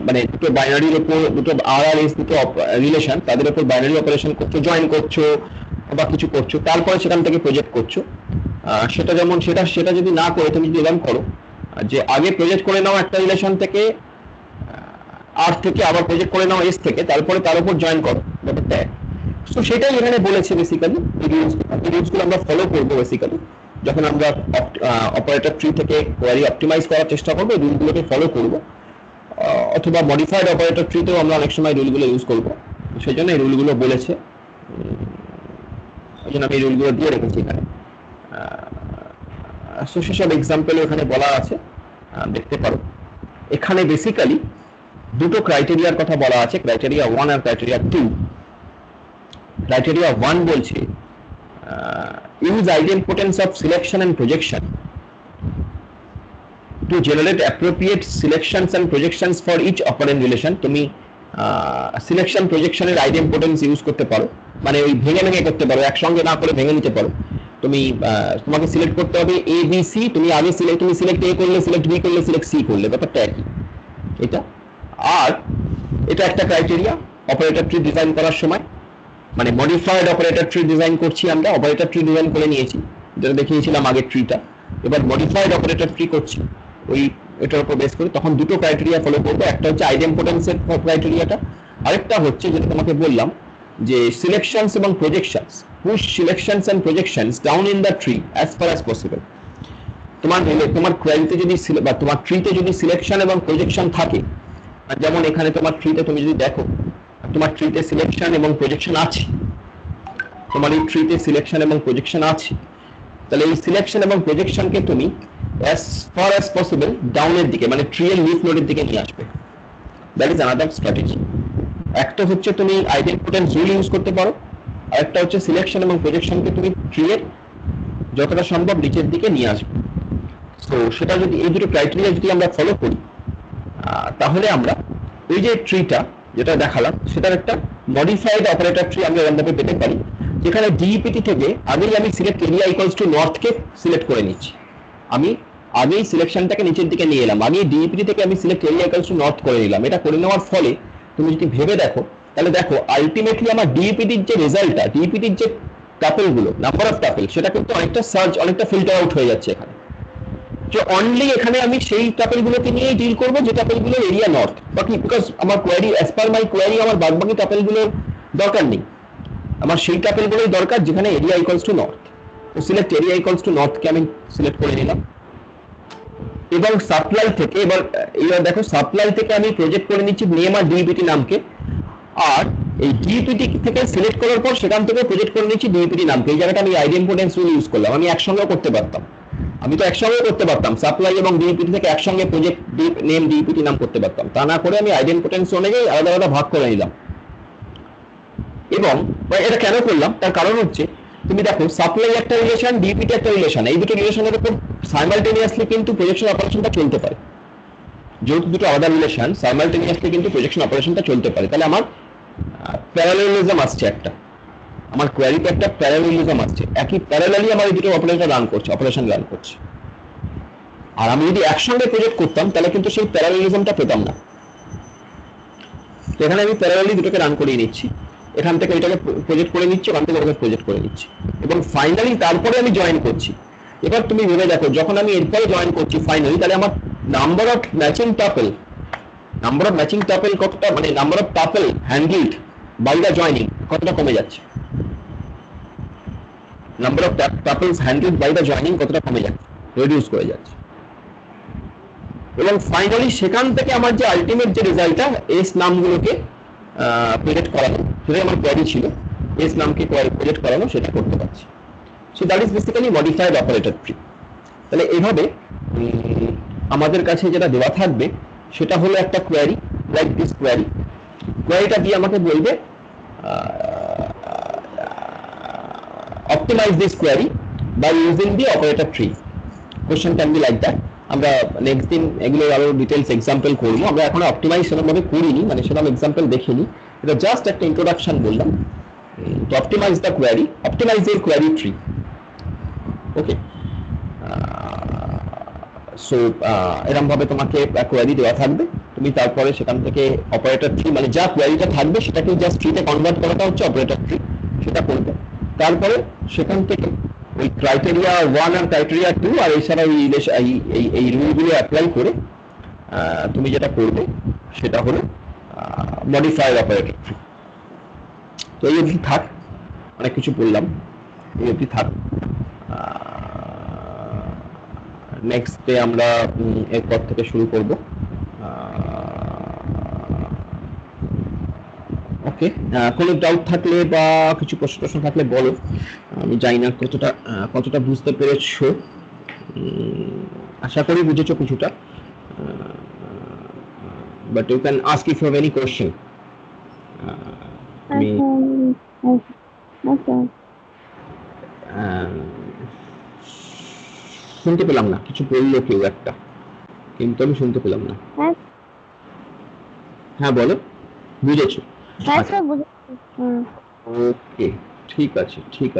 মানে দুটো বাইনারির উপর, দুটো আর আর এস দুটো রিলেশন, তাদের উপর বাইনারি অপারেশন করছো, জয়েন করছো বা কিছু করছো, তারপরে সেখান থেকে প্রজেক্ট করছো। সেটা যেমন সেটা যদি না করে তুমি যদি এরকম করো যে আগে প্রজেক্ট করে নাও একটা রিলেশন থেকে আর থেকে, আবার প্রজেক্ট করে নাও এস থেকে, তারপরে তার উপর জয়েন করো, ব্যাপারটা এক। সো সেটাই এখানে বলেছে বেসিক্যালি, এই রুলসগুলো আমরা ফলো করবো বেসিক্যালি যখন আমরা অপারেটর ট্রি থেকে কোয়ারি অপটিমাইজ করার চেষ্টা করবো, এই রুলগুলোকে ফলো করবো, অথবা মডিফাইড অপারেটর ট্রিতেও আমরা অনেক সময় রুলগুলো ইউজ করবো, সেই জন্য এই রুলগুলো বলেছে। ওই জন্য আমি এই রুলগুলো দিয়ে রেখেছি এখানে। সেসব এক্সাম্পল এখানে বলা আছে, দেখতে পারো। এখানে বেসিক্যালি দুটো ক্রাইটেরিয়ার কথা বলা আছে, ক্রাইটেরিয়া 1 আর ক্রাইটেরিয়া 2। ক্রাইটেরিয়া 1 বলছে use idempotence of selection and projection to generate appropriate selections and projections for each operand relation। তুমি সিলেকশন প্রজেকশনের আইডেম্পোটেন্স ইউজ করতে পারো, মানে ওই ভেঙে ভেঙে করতে পারো, একসঙ্গে না করে ভেঙে নিতে পারো। তুমি তোমাকে সিলেক্ট করতে হবে এ বি সি, তুমি আগে তুমি সিলেক্ট এ করলে, সিলেক্ট বি করলে, সিলেক্ট সি করলে, ব্যাপারটা একই এটা। আর এটা একটা ক্রাইটেরিয়া অপারেটর ট্রি ডিজাইন করার সময়, মানে মডিফাইড অপারেটর ট্রি ডিজাইন করছি আমরা। অপারেটর ট্রি ডিজাইন করে নিয়েছি, যেটা দেখিয়েছিলাম আগের ট্রিটা। এবার মডিফাইড অপারেটর ট্রি করছি ওই এটার উপর বেস করে। তখন দুটো ক্রাইটেরিয়া ফলো করবো, একটা হচ্ছে আইডেম্পোটেন্সের ক্রাইটেরিয়াটা, আরেকটা হচ্ছে যেটা তোমাকে বললাম যে সিলেকশনস এবং projections, push selections and projections down in the tree as far as possible. তোমার কোয়ারিতে যদি বা তোমার ট্রিতে যদি সিলেকশন এবং প্রজেকশন থাকে, যেমন এখানে তোমার ট্রিতে তুমি যদি দেখো, তোমার ট্রিতে সিলেকশন এবং প্রজেকশন আছে, তোমার এই ট্রিতে সিলেকশন এবং প্রজেকশন আছে, তাহলে এই সিলেকশন এবং প্রজেকশনকে তুমি as far as possible ডাউনের দিকে, মানে ট্রি এর লিফ নোডের দিকে নিয়ে আসবে। That is another strategy. একটা হচ্ছে তুমি আইডেম্পোটেন্স রুল ইউজ করতে পারো, আর একটা হচ্ছে সিলেকশন এবং প্রজেকশনকে তুমি ট্রি এর যতটা সম্ভব নিচের দিকে নিয়ে আসবে। সো সেটা যদি এই দুটো ক্রাইটেরিয়া যদি আমরা ফলো করি, তাহলে আমরা ওই যে ট্রিটা যেটা দেখালাম সেটার একটা মডিফাইড অপারেটর ট্রি আমরা এরকমভাবে পেতে পারি, যেখানে ডিইপিটি থেকে আগেই আমি সিলেক্ট এরিয়া ইকুয়ালস টু নর্থকে সিলেক্ট করে নিচ্ছি। আমি আগেই সিলেকশনটাকে নিচের দিকে নিয়ে এলাম, আগেই ডিইপিটি থেকে আমি select area equals to north করে নিলাম। এটা করে নেওয়ার ফলে তুমি যদি ভেবে দেখো, তাহলে দেখো আলটিমেটলি আমার ডিইপিটির যে রেজাল্টটা, ডিইপিটির যে টাপেল গুলো, নাম্বার অফ টাপেল, সেটা কিন্তু অনেকটা সার্চ, অনেকটা ফিল্টার আউট হয়ে যাচ্ছে এখানে। যে অনলি এখানে আমি সেই টাপেল গুলোকে নিয়েই ডিল করবো যে টাপেল গুলো এরিয়া নর্থ, বাকি বিকজ আমার কোয়ারি অ্যাজ পার মাই কোয়ারি আমার বাদবাকি টাপেল গুলোর দরকার নেই, আমার সেই টাপেল গুলোই দরকার যেখানে এরিয়া ইকুয়ালস টু নর্থ। তো সিলেক্ট এরিয়া ইকুয়ালস টু নর্থকে আমি সিলেক্ট করে নিলাম। এবং সাপ্লাই থেকে এবার দেখো, সাপ্লাই থেকে আমি প্রজেক্ট করে নিচ্ছি নেম আর ডিইপিটি নামকে, আর এই ডিইপিটি থেকে সিলেক্ট করার পর সেখান থেকে প্রজেক্ট করে নিচ্ছি ডিইপিটি নামকে। এই জায়গাটা আমি আইডেম্পোটেন্স রুল ইউজ করলাম। আমি একসঙ্গেও করতে পারতাম, আমি তো একসঙ্গে করতে পারতাম, সাপ্লাই এবং ডিইপিটি থেকে একসঙ্গে প্রজেক্ট নেম ডিইপিটি নাম করতে পারতাম। তা না করে আমি আইডেম্পোটেন্স অনুযায়ী আলাদা আলাদা ভাগ করে নিলাম। এবং এটা কেন করলাম, তার কারণ হচ্ছে তুমি দেখো সাপ্লাই একটা রিলেশন, ডিইপিটি একটা রিলেশন, এই দুটো রিলেশনের উপর সাইমালটেনিয়াসলি কিন্তু প্রজেকশন অপারেশনটা চলতে পারে। যেহেতু দুটো আলাদা রিলেশন, সাইমালটেনিয়াসলি কিন্তু প্রজেকশন অপারেশনটা চলতে পারে। তাহলে আমার প্যারালেলিজম আসছে একটা, আমার কোয়ারিতে একটা প্যারালেলিজম আসছে, একই প্যারালালি আমার এই দুটো অপারেটর রান করছে, অপারেশন রান করছে। আর আমি যদি একসঙ্গে প্রজেক্ট করতাম তাহলে কিন্তু সেই প্যারালেলিজমটা পেতাম না। তো এখানে আমি প্যারালালি দুটোকে রান করিয়ে নিচ্ছি, এখান থেকে এটাকে প্রজেক্ট করে নিচ্ছি, ওখান থেকে ওটাকে প্রজেক্ট করে নিচ্ছি, এবং ফাইনালি তারপরে আমি জয়েন করছি। এবার তুমি ভেবে দেখো, যখন আমি এরপরে জয়েন করছি ফাইনালি, তাহলে আমার নাম্বার অফ ম্যাচিং টাপেল কতটা, মানে number of tuple handled by the joining কতটা কমে যাচ্ছে, number of tuples handled by the joining কতটা কমে যাচ্ছে, রিডিউস করে যাচ্ছে। এবং ফাইনালি সেখান থেকে আমার যে আলটিমেট যে রেজাল্টটা, এস নামগুলোকে প্রজেক্ট করানো, সেটাই আমার কোয়ারি ছিল, এস নামকে প্রজেক্ট করানো, সেটা করতে পারছি। So that is basically modified operator tree. তাহলে এইভাবে আমাদের কাছে যেটা দেওয়া থাকবে সেটা হলো একটা কোয়ারি, লাইক দিস কোয়ারি। কোয়ারিটা দিয়ে আমাকে বলবে optimize this query by using the operator tree. Question can be like that. আমরা নেক্সট দিন এগুলো আরো ডিটেইলস এক্সাম্পল করব। আমরা এখন অপটিমাইজ সেরকমভাবে করিনি, মানে সেরকম এক্সাম্পল দেখিনি, এটা জাস্ট একটা ইন্ট্রোডাকশন বললাম। তো অপটিমাইজ দ্য কোয়ারি, অপটিমাইজ এর কোয়ারি ট্রি। ওকে, সো এরকম ভাবে তোমাকে কোয়ারি দেওয়া থাকবে, তুমি তারপরে সেখান থেকে অপারেটর ট্রি, মানে যা কোয়ারিটা থাকবে সেটাকে জাস্ট ট্রিতে কনভার্ট করাটা হচ্ছে অপারেটর ট্রি, সেটা করবে। তারপরে সেখান থেকে ওই ক্রাইটেরিয়া 1 আর ক্রাইটেরিয়া 2 আর এছাড়া এই রুলগুলো অ্যাপ্লাই করে তুমি যেটা করবে সেটা হলো মডিফাইড অপারেটর ট্রি। তো এই অবধি থাক, অনেক কিছু বললাম, এই অবধি থাক। নেক্সট ডে আমরা এরপর থেকে শুরু করব। ওকে। ওকে, কোনো ডাউট থাকলে বা কিছু প্রশ্ন থাকলে বলো। আমি জানি না কতটা বুঝতে পেরেছো। আশা করি বুঝেছো কিছুটা, but you can ask if you have any question. আমি আচ্ছা শুনতে পেলাম না, কিছু বললো কেউ একটা, কিন্তু আমি শুনতে পেলাম না। হ্যাঁ হ্যাঁ বলো, বুঝেছো? হ্যাঁ স্যার বুঝেছি। ওকে, ঠিক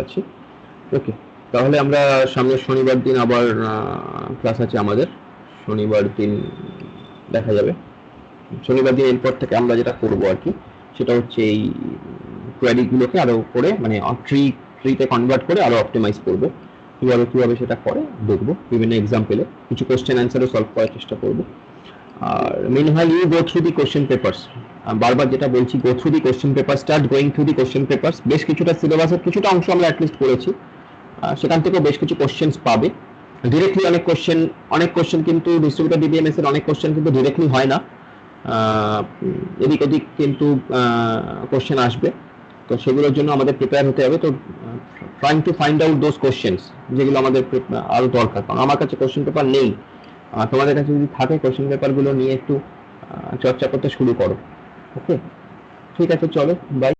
আছে। ওকে, তাহলে আমরা সামনের শনিবার দিন আবার ক্লাস আছে আমাদের। শনিবার দিন দেখা যাবে। শনিবার দিন এরপর থেকে আমরা যেটা করবো আর কি, সেটা হচ্ছে এই কোয়ারিগুলোকে আরো করে মানে ট্রিতে কনভার্ট করে আরো অপটিমাইজ করবো। কিভাবে সেটা করে দেখবো, বিভিন্ন এক্সাম্পলে কিছু কোশ্চেন অ্যান্সারও সলভ করার চেষ্টা করবো। আর meanwhile you go through the question papers, বারবার যেটা বলছি, go through the question papers, start going through the question papers। বেশ কিছুটা সিলেবাসের কিছুটা অংশ আমরা অ্যাটলিস্ট করেছি, সেখান থেকেও বেশ কিছু কোশ্চেন্স পাবে। ডিরেক্টলি অনেক কোশ্চেন কিন্তু ডিস্ট্রিবিউটর ডিবিএমএস এর অনেক কোশ্চেন কিন্তু ডিরেক্টলি হয় না, এদিক ওদিক কিন্তু কোশ্চেন আসবে, তো সেগুলোর জন্য আমাদের প্রিপেয়ার হতে হবে। তো trying to find out those questions যেগুলো আমাদের আরো দরকার, কারণ আমার কাছে কোশ্চেন পেপার নেই। তোমাদের কাছে যদি থাকে কোশ্চেন পেপার গুলো নিয়ে একটু চর্চা করতে শুরু করো। ওকে, ঠিক আছে, চলো, বাই।